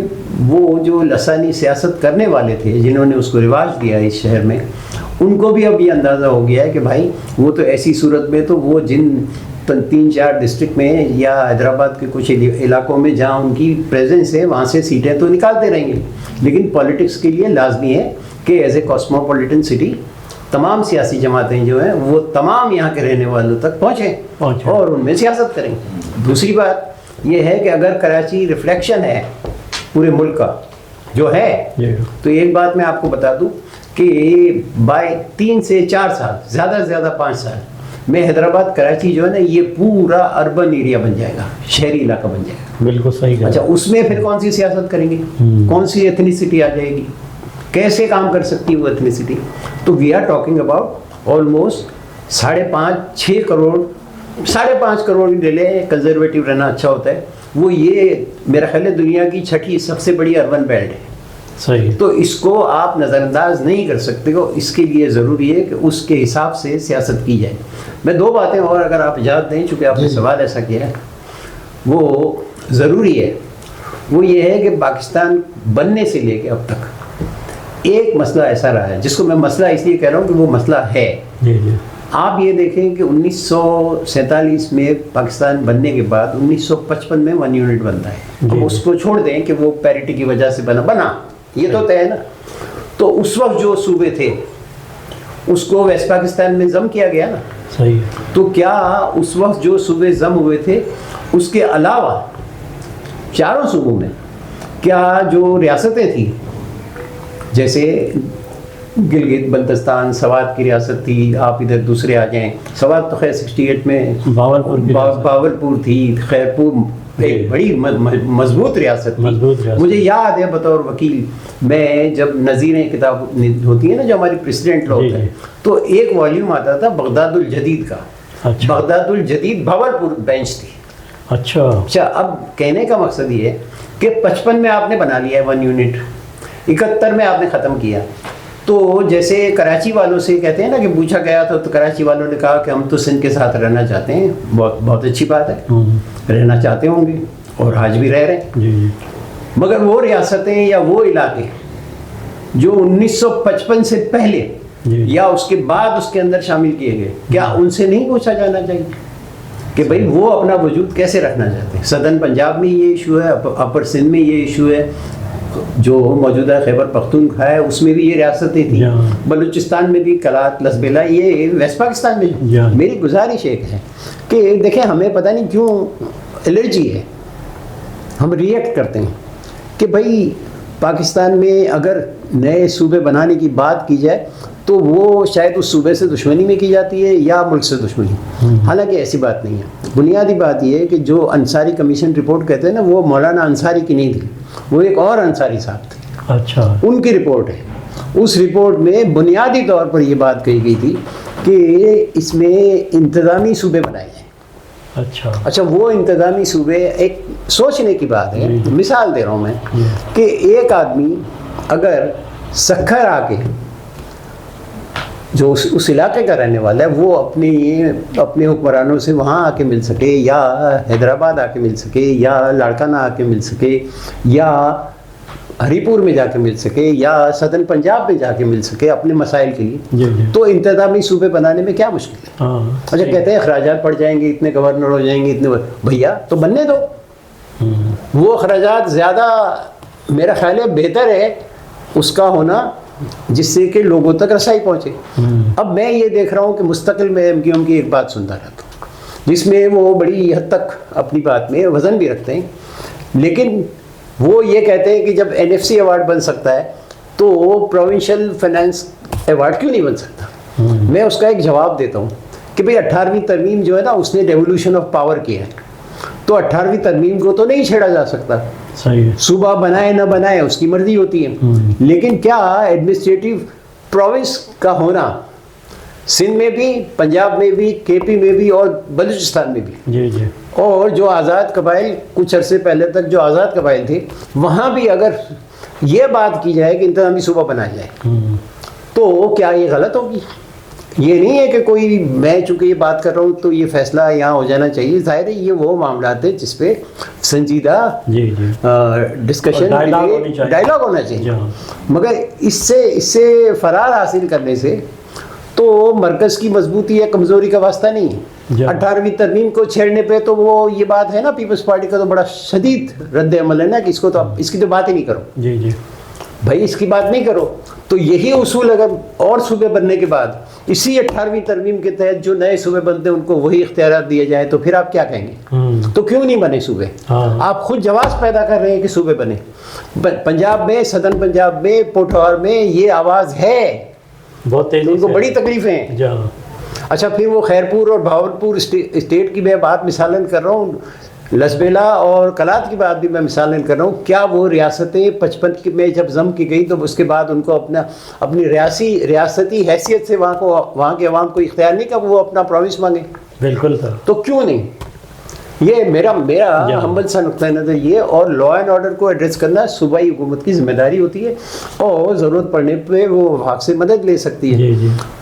وہ جو لسانی سیاست کرنے والے تھے جنہوں نے اس کو رواج دیا اس شہر میں, ان کو بھی اب یہ اندازہ ہو گیا ہے کہ بھائی وہ تو ایسی صورت میں تو وہ جن 3-4 ڈسٹرکٹ میں یا حیدرآباد کے کچھ علاقوں میں جہاں ان کی پریزنس ہے وہاں سے سیٹیں تو نکالتے رہیں گے, لیکن پالیٹکس کے لیے لازمی ہے کہ ایز اے کاسموپولیٹن سٹی تمام سیاسی جماعتیں جو ہیں وہ تمام یہاں کے رہنے والوں تک پہنچیں اور ان میں سیاست کریں. دوسری بات یہ ہے کہ اگر کراچی ریفلیکشن ہے پورے ملک کا جو ہے تو ایک بات میں آپ کو بتا دوں کہ بائی 3 سے 4 سال زیادہ سے زیادہ 5 سال میں حیدرآباد کراچی جو ہے نا یہ پورا اربن ایریا بن جائے گا, شہری علاقہ بن جائے گا. بالکل صحیح. اچھا اس میں پھر کون سی سیاست کریں گے, کون سی ایتھنیسٹی آ جائے گی, کیسے کام کر سکتی ہے وہ ایتھنیسٹی. تو we are talking about almost 5.5-6 crore 5.5 crore لے لیں, کنزرویٹو رہنا اچھا ہوتا ہے. وہ یہ میرا خیال ہے دنیا کی 6ٹھی سب سے بڑی اربن بیلٹ ہے. صحیح. تو اس کو آپ نظر انداز نہیں کر سکتے ہو. اس کے لیے ضروری ہے کہ اس کے حساب سے سیاست کی جائے. میں 2 باتیں اور اگر آپ اجازت دیں, چونکہ آپ نے سوال ایسا کیا ہے وہ ضروری ہے. وہ یہ ہے کہ پاکستان بننے سے لے کے اب تک ایک مسئلہ ایسا رہا ہے جس کو میں مسئلہ اس لیے کہہ رہا ہوں کہ وہ مسئلہ ہے. آپ یہ دیکھیں کہ 1947 میں پاکستان بننے کے بعد 1955 میں 1 یونٹ بنتا ہے. ہم اس کو چھوڑ دیں کہ وہ پیرٹی کی وجہ سے بنا یہ تو طے ہے نا. تو اس وقت جو صوبے تھے اس کو ویسٹ پاکستان میں ضم کیا گیا نا. صحیح. تو کیا اس وقت جو صوبے ضم ہوئے تھے اس کے علاوہ 4 صوبوں میں کیا جو ریاستیں تھیں جیسے گلگت بلتستان سوات کی ریاست تھی, آپ ادھر دوسرے آ جائیں, سوات تو خیر 68 میں باولپور تھی, خیرپور ایک بڑی مضبوط ریاست تھی. مجھے یاد ہے بطور وکیل میں جب نظیریں کتاب ہوتی ہیں نا جو ہماری پریسیڈنٹ لا ہوتا ہے تو ایک والیوم آتا تھا بغداد الجدید کا. بغداد الجدید باولپور بینچ تھی. اچھا اب کہنے کا مقصد یہ ہے کہ 55 میں آپ نے بنا لیا ہے 1 یونٹ, 71 میں آپ نے ختم کیا. تو جیسے کراچی والوں سے کہتے ہیں نا کہ پوچھا گیا تھا تو کراچی والوں نے کہا کہ ہم تو سندھ کے ساتھ رہنا چاہتے ہیں. بہت اچھی بات ہے, رہنا چاہتے ہوں گے اور آج بھی رہ رہے ہیں. مگر وہ ریاستیں یا وہ علاقے جو 1955 سے پہلے یا اس کے بعد اس کے اندر شامل کیے گئے, کیا ان سے نہیں پوچھا جانا چاہیے کہ بھائی وہ اپنا وجود کیسے رکھنا چاہتے ہیں؟ سدرن پنجاب میں یہ ایشو ہے, اپر سندھ میں یہ ایشو ہے, جو موجودہ خیبر پختونخوا ہے اس میں بھی یہ ریاستیں تھیں, بلوچستان میں بھی کلات لسبیلا, یہ ویسٹ پاکستان میں. میری گزارش ایک ہے کہ دیکھیں ہمیں پتہ نہیں کیوں الرجی ہے, ہم ریئیکٹ کرتے ہیں کہ بھائی پاکستان میں اگر نئے صوبے بنانے کی بات کی جائے تو وہ شاید اس صوبے سے دشمنی میں کی جاتی ہے یا ملک سے دشمنی. حالانکہ ایسی بات نہیں ہے. بنیادی بات یہ ہے کہ جو انصاری کمیشن رپورٹ کہتے ہیں نا وہ مولانا انصاری کی نہیں تھی, وہ ایک اور انصاری صاحب تھے. اچھا. ان کی رپورٹ ہے. اس رپورٹ میں بنیادی طور پر یہ بات کہی گئی تھی کہ اس میں انتظامی صوبے بنائے جائیں. اچھا وہ انتظامی صوبے ایک سوچنے کی بات ہے. مثال دے رہا ہوں میں کہ ایک آدمی اگر سکھر آ کے جو اس علاقے کا رہنے والا ہے وہ اپنے حکمرانوں سے وہاں آ کے مل سکے یا حیدرآباد آ کے مل سکے یا لاڑکانہ آ کے مل سکے یا ہری پور میں جا کے مل سکے یا سدرن پنجاب میں جا کے مل سکے اپنے مسائل کے لیے, تو انتظامی صوبے بنانے میں کیا مشکل ہے؟ اچھا کہتے ہیں اخراجات پڑ جائیں گے, اتنے گورنر ہو جائیں گے, اتنے, بھیا تو بننے دو. وہ اخراجات زیادہ میرا خیال ہے بہتر ہے اس کا ہونا جس سے کہ لوگوں تک رسائی پہنچے. اب میں یہ دیکھ رہا ہوں کہ مستقل میں ایم کیو ایم کی ایک بات سنتا رہتا ہوں جس میں وہ بڑی حد تک اپنی بات میں وزن بھی رکھتے ہیں, لیکن وہ یہ کہتے ہیں کہ جب NFC ایوارڈ بن سکتا ہے تو پروونشل فائنانس ایوارڈ کیوں نہیں بن سکتا؟ میں اس کا ایک جواب دیتا ہوں کہ بھئی 18ویں ترمیم جو ہے نا اس نے ڈیولوشن آف پاور کیا ہے، تو 18ویں ترمیم کو تو نہیں چھیڑا جا سکتا. صحیح ہے. صوبہ بنائے نہ بنائے اس کی مرضی ہوتی ہے، لیکن کیا ایڈمنسٹریٹو پروونس کا ہونا سندھ میں بھی، پنجاب میں بھی، KP میں بھی اور بلوچستان میں بھی، جی جی، اور جو آزاد قبائل کچھ عرصے پہلے تک جو آزاد قبائل تھے وہاں بھی اگر یہ بات کی جائے کہ انتظامی صوبہ بنایا جائے تو کیا یہ غلط ہوگی؟ یہ نہیں ہے کہ کوئی میں چونکہ یہ بات کر رہا ہوں تو یہ فیصلہ یہاں ہو جانا چاہیے. ظاہر ہے یہ وہ معاملات ہیں جس پہ سنجیدہ جی جی ڈسکشن ڈائلاگ ہونا چاہیے. مگر اس سے فرار حاصل کرنے سے تو مرکز کی مضبوطی یا کمزوری کا واسطہ نہیں ہے. 18ویں ترمیم کو چھیڑنے پہ تو وہ یہ بات ہے نا، پیپلز پارٹی کا تو بڑا شدید رد عمل ہے نا کہ اس کو تو اس کی تو بات ہی نہیں کرو. جی جی بھائی اس کی بات نہیں کرو. تو یہی اصول اگر اور صوبے بننے کے بعد اسی 18ویں ترمیم کے تحت جو نئے صوبے بنتے ہیں ان کو وہی اختیارات دیے جائیں تو پھر آپ کیا کہیں گے؟ تو کیوں نہیں بنے صوبے؟ آپ خود جواز پیدا کر رہے ہیں کہ صوبے بنے. پنجاب میں، صدرن پنجاب میں، پوٹھوہار میں یہ آواز ہے، بہت تیزی ان کو سے بڑی تکلیفیں ہیں. اچھا پھر وہ خیرپور اور بھاولپور اسٹیٹ کی میں بات مثالن کر رہا ہوں، لسبیلا اور کلات کی بات بھی میں مثالن کر رہا ہوں. کیا وہ ریاستیں 55 میں جب ضم کی گئی تو اس کے بعد ان کو اپنی ریاستی حیثیت سے وہاں کے عوام کو اختیار نہیں کہ وہ اپنا پروونس مانگیں؟ بالکل تھا. تو کیوں نہیں؟ یہ میرا ہمبل سا نقطہ نظر یہ. اور لا اینڈ آرڈر کو ایڈریس کرنا صوبائی حکومت کی ذمہ داری ہوتی ہے اور ضرورت پڑنے پہ وہ وفاق سے مدد لے سکتی ہے.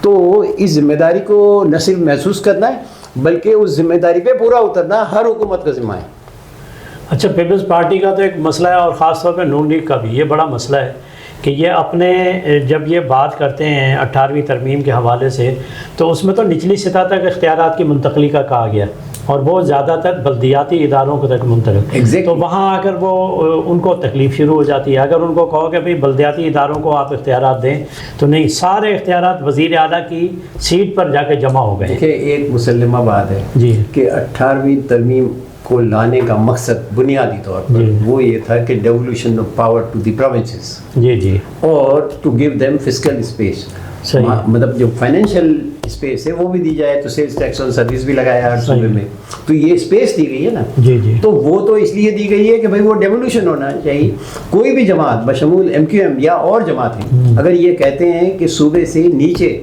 تو اس ذمہ داری کو نہ صرف محسوس کرنا ہے بلکہ اس ذمہ داری پہ پورا اترنا ہر حکومت کا ذمہ ہے. اچھا پیپلز پارٹی کا تو ایک مسئلہ ہے اور خاص طور پہ نون لیگ کا بھی یہ بڑا مسئلہ ہے کہ یہ اپنے جب یہ بات کرتے ہیں 18ویں ترمیم کے حوالے سے تو اس میں تو نچلی سطح تک اختیارات کی منتقلی کا کہا گیا اور وہ زیادہ تر بلدیاتی اداروں کو تک منتقل. تو وہاں اگر وہ ان کو تکلیف شروع ہو جاتی ہے. اگر ان کو کہو کہ بھئی بلدیاتی اداروں کو آپ اختیارات دیں تو نہیں، سارے اختیارات وزیر اعلیٰ کی سیٹ پر جا کے جمع ہو گئے. دیکھیں ایک مسلمہ بات ہے جی کہ 18ویں ترمیم کو لانے کا مقصد بنیادی طور پر وہ یہ تھا کہ devolution of power to the provinces جی جی اور to give them fiscal space. مطلب جو فائنینشیل اسپیس ہے وہ بھی دی جائے تو سیلز ٹیکس آن سروس بھی لگایا ہر صوبے میں، تو یہ اسپیس دی گئی ہے نا. جی جی تو وہ تو اس لیے دی گئی ہے کہ بھائی وہ ڈیولوشن ہونا چاہیے. کوئی بھی جماعت بشمول MQM یا اور جماعتیں اگر یہ کہتے ہیں کہ صوبے سے نیچے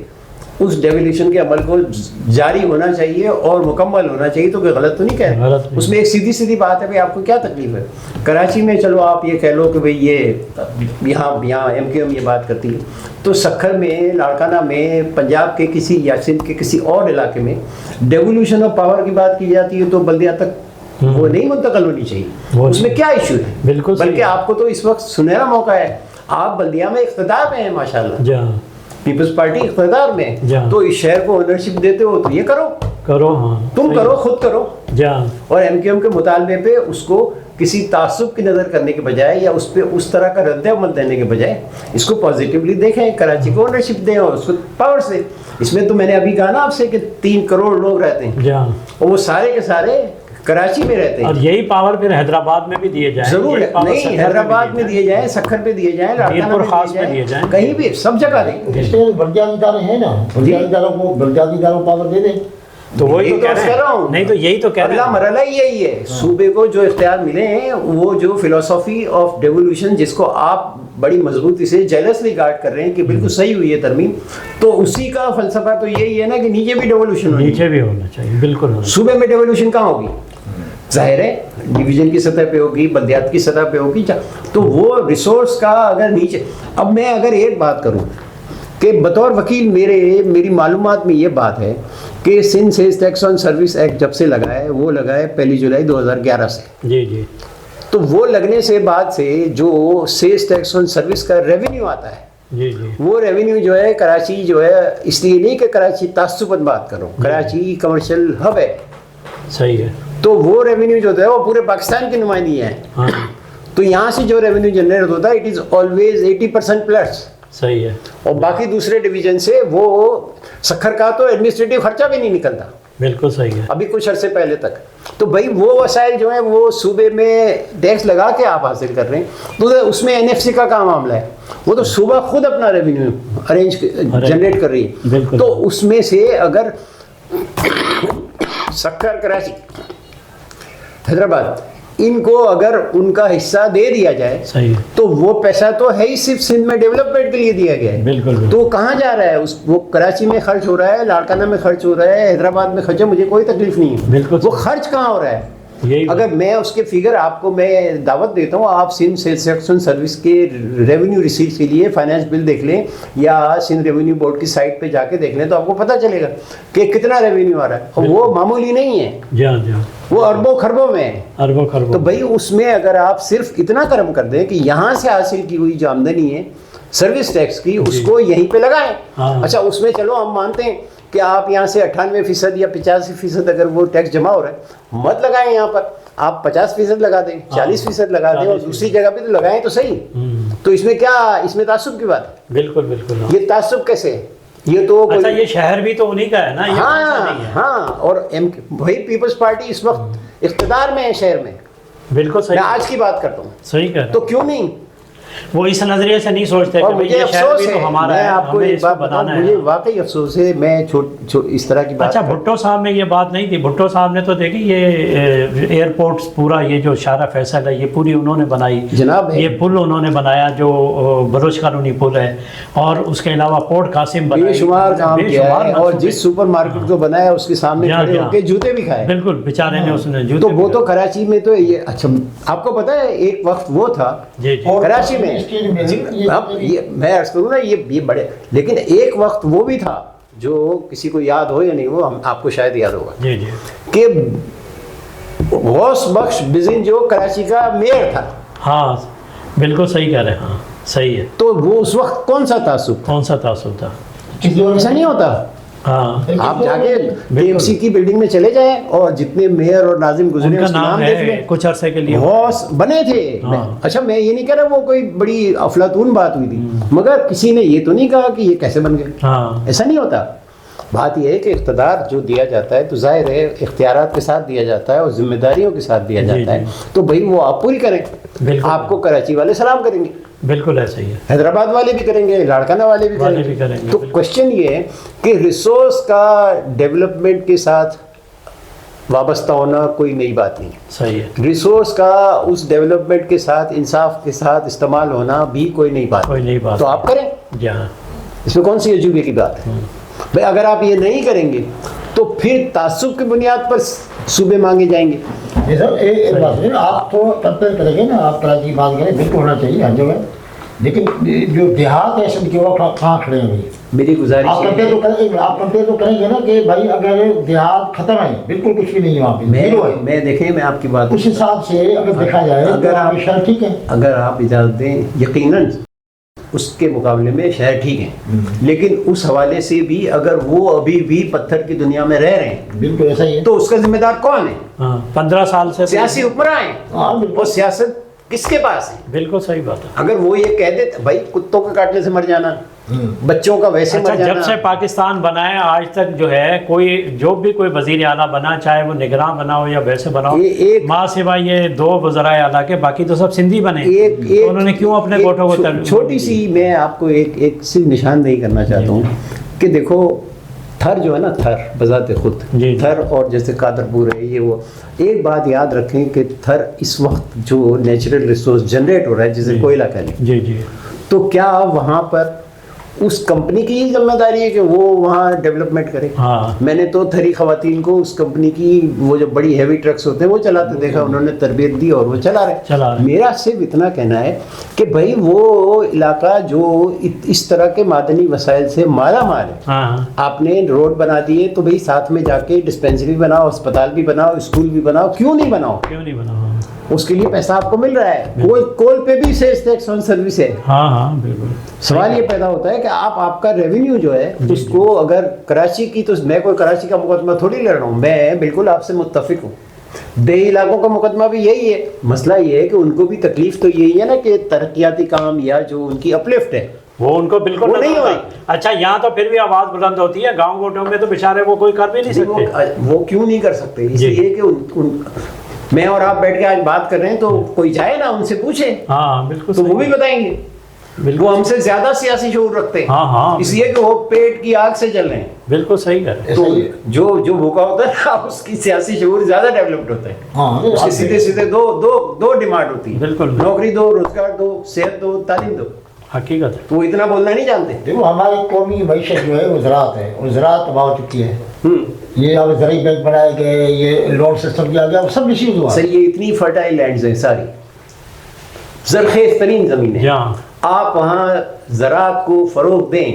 اس ڈیولیوشن کے عمل کو جاری ہونا چاہیے اور مکمل ہونا چاہیے تو کوئی غلط تو نہیں کہہ رہے. اس میں ایک سیدھی بات ہے، بھائی آپ کو کیا تکلیف ہے؟ کراچی میں چلو آپ یہ کہہ لو کہ بھئی یہ یہاں MQM یہ بات کرتی ہے، تو سکھر میں، لاڑکانہ میں، پنجاب کے کسی یا سندھ کے کسی اور علاقے میں ڈیولیوشن آف پاور کی بات کی جاتی ہے تو بلدیہ تک وہ نہیں منتقل ہونی چاہیے. اس میں کیا ایشو ہے؟ بالکل. بلکہ آپ کو تو اس وقت سنہرا موقع ہے، آپ بلدیہ میں اقتدار میں ہیں ماشاءاللہ، پیپلز پارٹی اقتدار میں، تو اس شہر کو اونرشپ دیتے ہو تو یہ کرو. ہاں تم کرو، خود کرو. اور MQM کے مطالبے پہ اس کو کسی تعصب کی نظر کرنے کے بجائے یا اس پہ اس طرح کا رد عمل دینے کے بجائے اس کو پازیٹیولی دیکھیں، کراچی کو اونرشپ دیں اور اس کو پاور سے. اس میں تو میں نے ابھی کہا نا آپ سے کہ 3 کروڑ لوگ رہتے ہیں اور وہ سارے کے سارے کراچی میں رہتے ہیں. اور یہی پاور پھر حیدرآباد میں بھی دیے جائیں. ضرور نہیں، حیدرآباد میں دیے جائیں، سکھر پہ دیے جائیں، خاص میں دیے جائیں، کہیں بھی سب جگہ دیں. بلدیاتی ادارے ہیں نا، بلدیاتی اداروں کو پاور دے دیں. تو وہی تو کہہ رہا ہوں. نہیں تو یہی تو کہہ رہا ہوں، اگلا مرحلہ یہی ہے. صوبے کو جو اختیار ملے ہیں وہ جو فلسفی آف ڈیولوشن جس کو آپ بڑی مضبوطی سے جیلسلی گارڈ کر رہے ہیں کہ بالکل صحیح ہوئی ہے ترمیم، تو اسی کا فلسفہ تو یہی ہے نا کہ نیچے بھی ڈیولوشن نیچے بھی ہونا چاہیے. بالکل. صوبے میں ڈیولوشن کہاں ہوگی؟ ظاہر ہے ڈویژن کی سطح پہ ہوگی، بلدیات کی سطح پہ ہوگی. تو وہ ریسورس کا اگر نیچے، اب میں اگر ایک بات کروں کہ بطور وکیل میری معلومات میں یہ بات ہے کہ سندھ سیلز ٹیکس آن سروس ایکٹ جب سے لگا ہے وہ لگا ہے 1 جولائی 2011 سے. جی جی. تو وہ لگنے سے بعد سے جو سیلز ٹیکس آن سروس کا ریونیو آتا ہے جی جی وہ ریونیو جو ہے کراچی جو ہے، اس لیے نہیں کہ کراچی تعصباً بات کروں، کراچی کمرشل ہب ہے. صحیح ہے. تو وہ ریونیو جو ہے وہ پورے پاکستان کی نمائندگی ہے. تو یہاں سے جو ریونیو جنریٹ ہوتا ہے اٹ از آلویز 80% پلس. صحیح ہے. اور باقی دوسرے ڈویژن سے وہ سکھر کا تو ایڈمنسٹریٹو خرچہ بھی نہیں نکلتا. بالکل صحیح ہے. ابھی کچھ عرصے پہلے تک تو بھائی وہ وسائل جو ہیں وہ صوبے میں ٹیکس لگا کے آپ حاصل کر رہے ہیں، تو اس میں NFC کا کام معاملہ ہے، وہ تو صوبہ خود اپنا ریونیو جنریٹ کر رہی ہے، تو اس میں سے اگر سکر، کراچی، حیدرآباد ان کو اگر ان کا حصہ دے دیا جائے تو وہ پیسہ تو ہے ہی صرف سندھ میں ڈیولپمنٹ کے لیے دیا گیا ہے، بالکل، تو وہ کہاں جا رہا ہے؟ وہ کراچی میں خرچ ہو رہا ہے، لاڑکانہ میں خرچ ہو رہا ہے، حیدرآباد میں خرچ ہے، مجھے کوئی تکلیف نہیں ہے، بالکل، وہ خرچ کہاں ہو رہا ہے؟ اگر میں اس کے فگر آپ کو میں دعوت دیتا ہوں، آپ سندھ سیلز ایکشن سروس کے ریونیو ریسیپٹس کے لیے فائنانس بل دیکھ لیں یا سندھ ریونیو بورڈ کی سائٹ پہ جا کے دیکھ لیں تو آپ کو پتہ چلے گا کہ کتنا ریونیو آ رہا ہے، اور وہ معمولی نہیں ہے، وہ اربوں خربوں میں ہے، اربوں خربوں۔ تو بھائی اس میں اگر آپ صرف اتنا کرم کر دیں کہ یہاں سے حاصل کی ہوئی جو آمدنی ہے سروس ٹیکس کی اس کو یہیں پہ لگائیں، اچھا اس میں چلو ہم مانتے ہیں کہ آپ یہاں سے 98% یا 85% اگر وہ ٹیکس جمع ہو رہا ہے مت لگائیں یہاں پر، آپ 50% لگا دیں، 40% لگا دیں، اور دوسری جگہ پہ تو لگائیں تو صحیح، تو اس میں کیا، اس میں تعصب کی بات ہے؟ بالکل بالکل، یہ تعصب کیسے ہے؟ یہ تو اچھا یہ شہر بھی تو انہی کا ہے نا، ہاں، اور وہی پیپلز پارٹی اس وقت اقتدار میں ہے شہر میں، بالکل صحیح، میں آج کی بات کرتا ہوں، صحیح کہہ رہے ہیں، تو کیوں نہیں؟ وہ اس نظریے سے نہیں سوچتے کہ مجھے افسوس ہے، میں آپ کو ایک بات بتاؤں، مجھے واقعی افسوس ہے، میں اس طرح کی بات، اچھا بھٹو صاحب میں یہ بات نہیں تھی، بھٹو صاحب نے تو دیکھی یہ ایئرپورٹس پورا یہ جو شارع فیصل ہے یہ پوری انہوں نے بنائی جناب، یہ پل انہوں نے بنایا جو بلوچ قانونی پل ہے، اور اس کے علاوہ پورٹ قاسم بے شمار کام کیا ہے، اور جس سپر مارکیٹ کو بنایا اس کے سامنے کھڑے ہو کے جوتے بھی کھائے، بالکل بیچارے نے اس نے جوتے، تو وہ تو کراچی میں تو یہ، اچھا آپ کو پتا ہے ایک وقت وہ تھا کراچی میں، اب میں عرض کروں نا یہ بڑے، لیکن ایک وقت وہ بھی تھا جو کسی کو یاد ہو یا نہیں ہو، آپ کو شاید یاد ہوگا کہ غوث بخش بزن جو کراچی کا میئر تھا، ہاں بالکل صحیح کہہ رہے ہیں، ہاں صحیح ہے، تو وہ اس وقت کون سا تعصب تھا؟ ایسا نہیں ہوتا، ہاں آپ جا کے KMC کی بلڈنگ میں چلے جائیں اور جتنے میئر اور ناظم گزرے اس کا نام دیکھ لیں، کچھ عرصے کے لیے غوث بنے تھے، اچھا میں یہ نہیں کہہ رہا وہ کوئی بڑی افلاطون بات ہوئی تھی، مگر کسی نے یہ تو نہیں کہا کہ یہ کیسے بن گئے، ایسا نہیں ہوتا، بات یہ ہے کہ اقتدار جو دیا جاتا ہے تو ظاہر ہے اختیارات کے ساتھ دیا جاتا ہے اور ذمہ داریوں کے ساتھ دیا جاتا ہے، تو بھائی وہ آپ پوری کریں، آپ کو کراچی والے سلام کریں گے، بالکل ایسا ہی ہے، حیدرآباد والے بھی کریں گے، لاڑکانہ والے بھی کریں گے، تو کوشچن یہ ہے کہ ریسورس کا ڈیولپمنٹ کے ساتھ وابستہ ہونا کوئی نئی بات نہیں ہے، صحیح ہے، ریسورس کا اس ڈیولپمنٹ کے ساتھ انصاف کے ساتھ استعمال ہونا بھی کوئی نئی بات، تو آپ کریں، اس میں کون سی عجوبے کی بات ہے؟ بھائی اگر آپ یہ نہیں کریں گے تو پھر تعصب کی بنیاد پر صوبے مانگے جائیں گے۔ جی سر ایک بات ہے، آپ تو کمپیئر کریں گے نا، آپ کراچی کی بات کریں بالکل ہونا چاہیے ہر جگہ، لیکن جو دیہات ہے سب کے وہ کہاں کھڑے ہیں؟ میری گزارش آپ کمپیئر تو کریں گے نا کہ بھائی اگر دیہات ختم ہے بالکل کچھ بھی نہیں ہے وہاں پہ، میں دیکھیں میں آپ کی بات اس حساب سے اگر دیکھا جائے اگر آپ شہر ٹھیک ہے، اگر آپ اجازت دیں یقیناً اس کے مقابلے میں شہر ٹھیک ہیں، لیکن اس حوالے سے بھی اگر وہ ابھی بھی پتھر کی دنیا میں رہ رہے ہیں بالکل ایسا ہی ہے، تو اس کا ذمہ دار کون ہے؟ 15 سال سے سیاسی حکمراں ہیں، وہ سیاست کس کے پاس ہے؟ بالکل صحیح بات ہے، اگر وہ یہ کہہ دیتے بھائی کتوں کے کاٹنے سے مر جانا، بچوں کا ویسے مر جانا، جب سے پاکستان بنا ہے آج تک جو ہے کوئی جو بھی کوئی وزیر اعلیٰ بنا چاہے وہ نگراں بنا ہو یا ویسے بنا ہو، ماں سوائے یہ 2 وزرائے اعلیٰ کے باقی تو سب سندھی بنے، انہوں نے کیوں اپنے ووٹوں کو چھوٹی سی میں آپ کو ایک صرف نشاندہی کرنا چاہتا ہوں کہ دیکھو تھر جو ہے نا، تھر بذات خود تھر اور جیسے قادرپور ہے یہ وہ، ایک بات یاد رکھیں کہ تھر اس وقت جو نیچرل ریسورس جنریٹ ہو رہا ہے جسے کوئلہ کہہ لیں، تو کیا وہاں پر اس کمپنی کی ہی ذمہ داری ہے کہ وہ وہاں ڈیولپمنٹ کرے؟ میں نے تو تھری خواتین کو اس کمپنی کی وہ جو بڑی ہیوی ٹرکس ہوتے ہیں وہ چلاتے دیکھا، انہوں نے تربیت دی اور وہ چلا رہے۔ میرا صرف اتنا کہنا ہے کہ بھائی وہ علاقہ جو اس طرح کے معدنی وسائل سے مالا مال ہے، آپ نے روڈ بنا دیے تو بھائی ساتھ میں جا کے ڈسپینسری بناؤ، اسپتال بھی بناؤ، اسکول بھی بناؤ، کیوں نہیں بناؤ؟ اس کے لیے پیسہ آپ کو مل رہا ہے، کول پہ بھی سیلز ٹیکس آن سروس ہے۔ بالکل سوال یہ پیدا ہوتا ہے کہ آپ کا ریونیو جو ہے اس کو اگر کراچی کی، تو میں کوئی کراچی کا مقدمہ تھوڑی لڑ رہا ہوں، میں بالکل آپ سے متفق ہوں، دیہی علاقوں کا مقدمہ بھی یہی ہے، مسئلہ یہ ہے کہ ان کو بھی تکلیف تو یہی ہے نا کہ ترقیاتی کام یا جو ان کی اپلفٹ ہے وہ ان کو بالکل وہ نہیں ہو رہی۔ اچھا یہاں تو پھر بھی آواز بلند ہوتی ہے، گاؤں گوٹوں میں تو بیچارے وہ کوئی کر بھی نہیں سکتے۔ وہ کیوں نہیں کر سکتے؟ اس لیے کہ میں اور آپ بیٹھ کے آج بات کر رہے ہیں تو کوئی جائے نا ان سے پوچھے، ہاں بالکل، تو وہ بھی بتائیں گے۔ وہ ہم سے زیادہ سیاسی شعور رکھتے ہیں، ہاں اس لیے کہ وہ پیٹ کی آگ سے جل رہے ہیں۔ بالکل صحیح ہے۔ تو جو بھوکا ہوتا ہے اس کی سیاسی شعور زیادہ ڈیولپڈ ہوتا ہے۔ ہاں اس کے سیدھے سیدھے دو ڈیمانڈ ہوتی ہے، بالکل، نوکری دو، روزگار دو، صحت دو، تعلیم دو۔ حقیقت ہے۔ تو وہ اتنا بولنا نہیں جانتے۔ دیکھو ہماری قومی معیشت جو ہے وہ زراعت ہے، اور زراعت تباہ ہو چکی ہے۔ یہ اب زرعی بینک بنائے گئے، یہ لون سسٹم کیا گیا، وہ سب مس یوز ہوا۔ سر یہ اتنی فرٹائل لینڈز ہیں، ساری زرخیز ترین زمینیں، جہاں آپ وہاں زراعت کو فروغ دیں۔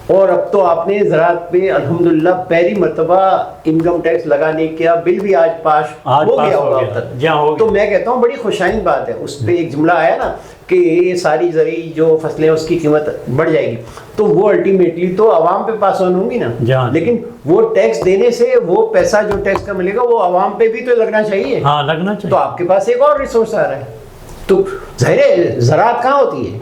اور اب تو آپ نے زراعت پہ الحمدللہ پہلی مرتبہ انکم ٹیکس لگانے کا بل بھی آج پاس ہو گیا ہوگا اب تک۔ تو میں کہتا ہوں بڑی خوشائن بات ہے۔ اس پہ ایک جملہ آیا نا کہ یہ ساری زرعی جو فصلیں اس کی قیمت بڑھ جائے گی، تو وہ الٹیمیٹلی تو عوام پہ پاس آن ہوں گی نا، لیکن وہ ٹیکس دینے سے وہ پیسہ جو ٹیکس کا ملے گا وہ عوام پہ بھی تو لگنا چاہیے۔ ہاں لگنا چاہیے۔ تو آپ کے پاس ایک اور ریسورس آ رہا ہے۔ تو ظاہر ہے زراعت کہاں ہوتی ہے؟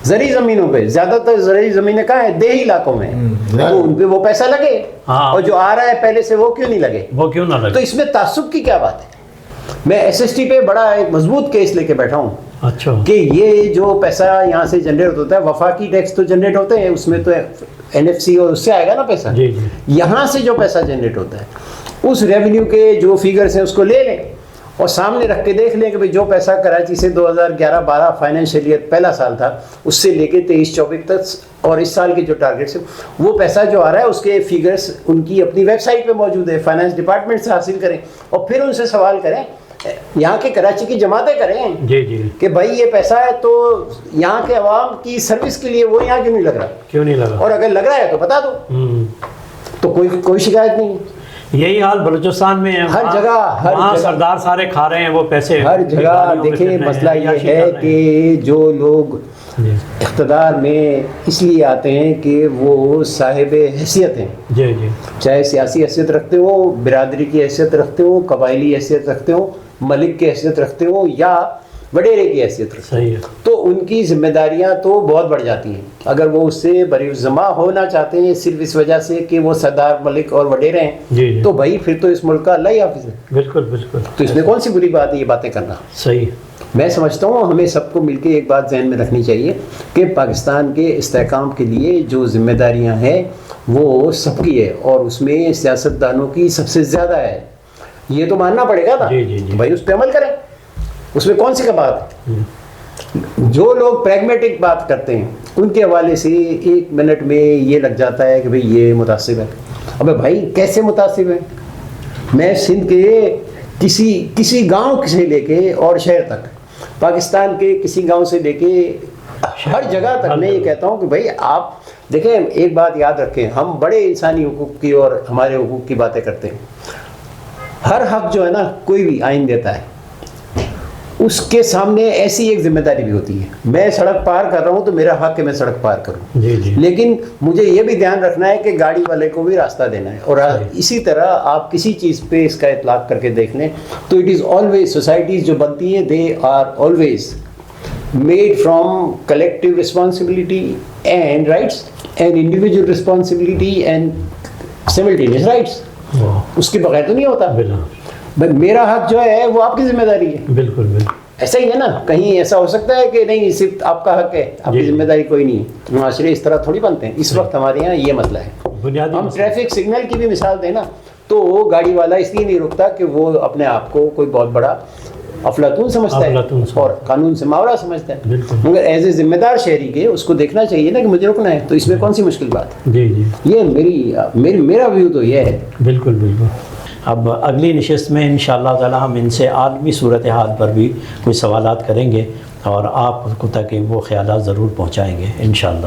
زرعی زمینوں پہ، زیادہ تر زرعی زمینیں کہاں ہیں؟ دیہی علاقوں میں، تو ان پہ وہ پیسہ لگے، اور جو آ رہا ہے پہلے سے وہ کیوں نہیں لگے؟ وہ کیوں نہ لگے؟ تو اس میں تعصب کی کیا بات ہے؟ میں ایس ایس ٹی پہ بڑا ایک مضبوط کیس لے کے بیٹھا ہوں اچھا کہ یہ جو پیسہ یہاں سے جنریٹ ہوتا ہے، وفاقی ٹیکس تو جنریٹ ہوتے ہیں، اس میں تو این ایف سی اور اس سے آئے گا نا پیسہ، یہاں سے جو پیسہ جنریٹ ہوتا ہے اس ریونیو کے جو فیگرز ہیں اس کو لے لیں اور سامنے رکھ کے دیکھ لیں کہ جو پیسہ کراچی سے 2011-12 فائنینشیل ایئر پہلا سال تھا، اس سے لے کے 23-24 تک اور اس سال کے جو ٹارگیٹس ہیں، وہ پیسہ جو آ رہا ہے اس کے فیگرز ان کی اپنی ویب سائٹ پہ موجود ہے، فائنانس ڈپارٹمنٹ سے حاصل کریں اور پھر ان سے سوال کریں، یہاں کے کراچی کی جماعتیں کریں کہ بھائی یہ پیسہ ہے تو یہاں کے عوام کی سروس کے لیے وہ یہاں کیوں نہیں لگ رہا، کیوں نہیں لگا، اور اگر لگ رہا ہے تو بتا دو۔ تو کوئی شکایت نہیں ہے۔ یہی حال بلوچستان میں ہے، ہر جگہ سردار سارے کھا رہے ہیں وہ پیسے، ہر جگہ دیکھیں مسئلہ یہ ہے کہ جو لوگ اقتدار میں اس لیے آتے ہیں کہ وہ صاحب حیثیت ہیں، چاہے سیاسی حیثیت رکھتے ہو، برادری کی حیثیت رکھتے ہو، قبائلی حیثیت رکھتے ہو، ملک کی حیثیت رکھتے ہو یا وڈیرے کی حیثیت رکھتے ہیں، تو ان کی ذمہ داریاں تو بہت بڑھ جاتی ہیں۔ اگر وہ اس سے بری الزما ہونا چاہتے ہیں صرف اس وجہ سے کہ وہ سردار ملک اور وڈیرے ہیں، تو بھائی پھر تو اس ملک کا اللہ ہی حافظ ہے۔ بالکل بالکل، تو اس میں کون سی بری بات ہے یہ باتیں کرنا؟ صحیح۔ میں سمجھتا ہوں ہمیں سب کو مل کے ایک بات ذہن میں رکھنی چاہیے کہ پاکستان کے استحکام کے لیے جو ذمہ داریاں ہیں وہ سب کی ہے، اور اس میں سیاستدانوں کی سب سے زیادہ ہے، یہ تو ماننا پڑے گا نا، بھائی اس پہ عمل کریں، اس میں کون سی کا بات ہے؟ جو لوگ پریگمیٹک بات کرتے ہیں ان کے حوالے سے 1 منٹ میں یہ لگ جاتا ہے کہ بھئی یہ متعصب ہے۔ ابے بھائی کیسے متعصب ہے؟ میں سندھ کے کسی گاؤں سے لے کے اور شہر تک، پاکستان کے کسی گاؤں سے لے کے ہر جگہ تک میں یہ کہتا ہوں کہ بھئی آپ دیکھیں، ایک بات یاد رکھیں، ہم بڑے انسانی حقوق کی اور ہمارے حقوق کی باتیں کرتے ہیں، ہر حق جو ہے نا کوئی بھی آئین دیتا ہے، اس کے سامنے ایسی ایک ذمہ داری بھی ہوتی ہے۔ میں سڑک پار کر رہا ہوں تو میرا حق ہے میں سڑک پار کروں، لیکن مجھے یہ بھی دھیان رکھنا ہے کہ گاڑی والے کو بھی راستہ دینا ہے، اور اسی طرح آپ کسی چیز پہ اس کا اطلاق کر کے دیکھ لیں تو اٹ از آلویز، سوسائٹیز جو بنتی ہیں they are always made from collective responsibility and rights and individual responsibility and simultaneous rights, اس کے بغیر تو نہیں ہوتا۔ میرا حق جو ہے وہ آپ کی ذمہ داری ہے، بالکل بالکل ایسا ہی ہے نا۔ کہیں ایسا ہو سکتا ہے کہ نہیں صرف آپ کا حق ہے، آپ کی ذمہ داری کوئی نہیں ہے؟ معاشرے اس طرح تھوڑی بنتے ہیں۔ اس وقت ہمارے یہاں یہ مسئلہ ہے، ہم ٹریفک سگنل کی بھی مثال دیں نا تو وہ گاڑی والا اس لیے نہیں رکتا کہ وہ اپنے آپ کو کوئی بہت بڑا افلاطون سمجھتا ہے اور قانون سے ماورا سمجھتا ہے، مگر ایز اے ذمہ دار شہری کے اس کو دیکھنا چاہیے نا کہ مجھے رکنا ہے، تو اس میں کون سی مشکل بات ہے؟ یہ میرا ویو تو یہ ہے۔ بالکل بالکل۔ اب اگلی نشست میں انشاءاللہ تعالی ہم ان سے عالمی صورتحال پر بھی کوئی سوالات کریں گے اور آپ کو تک وہ خیالات ضرور پہنچائیں گے انشاءاللہ۔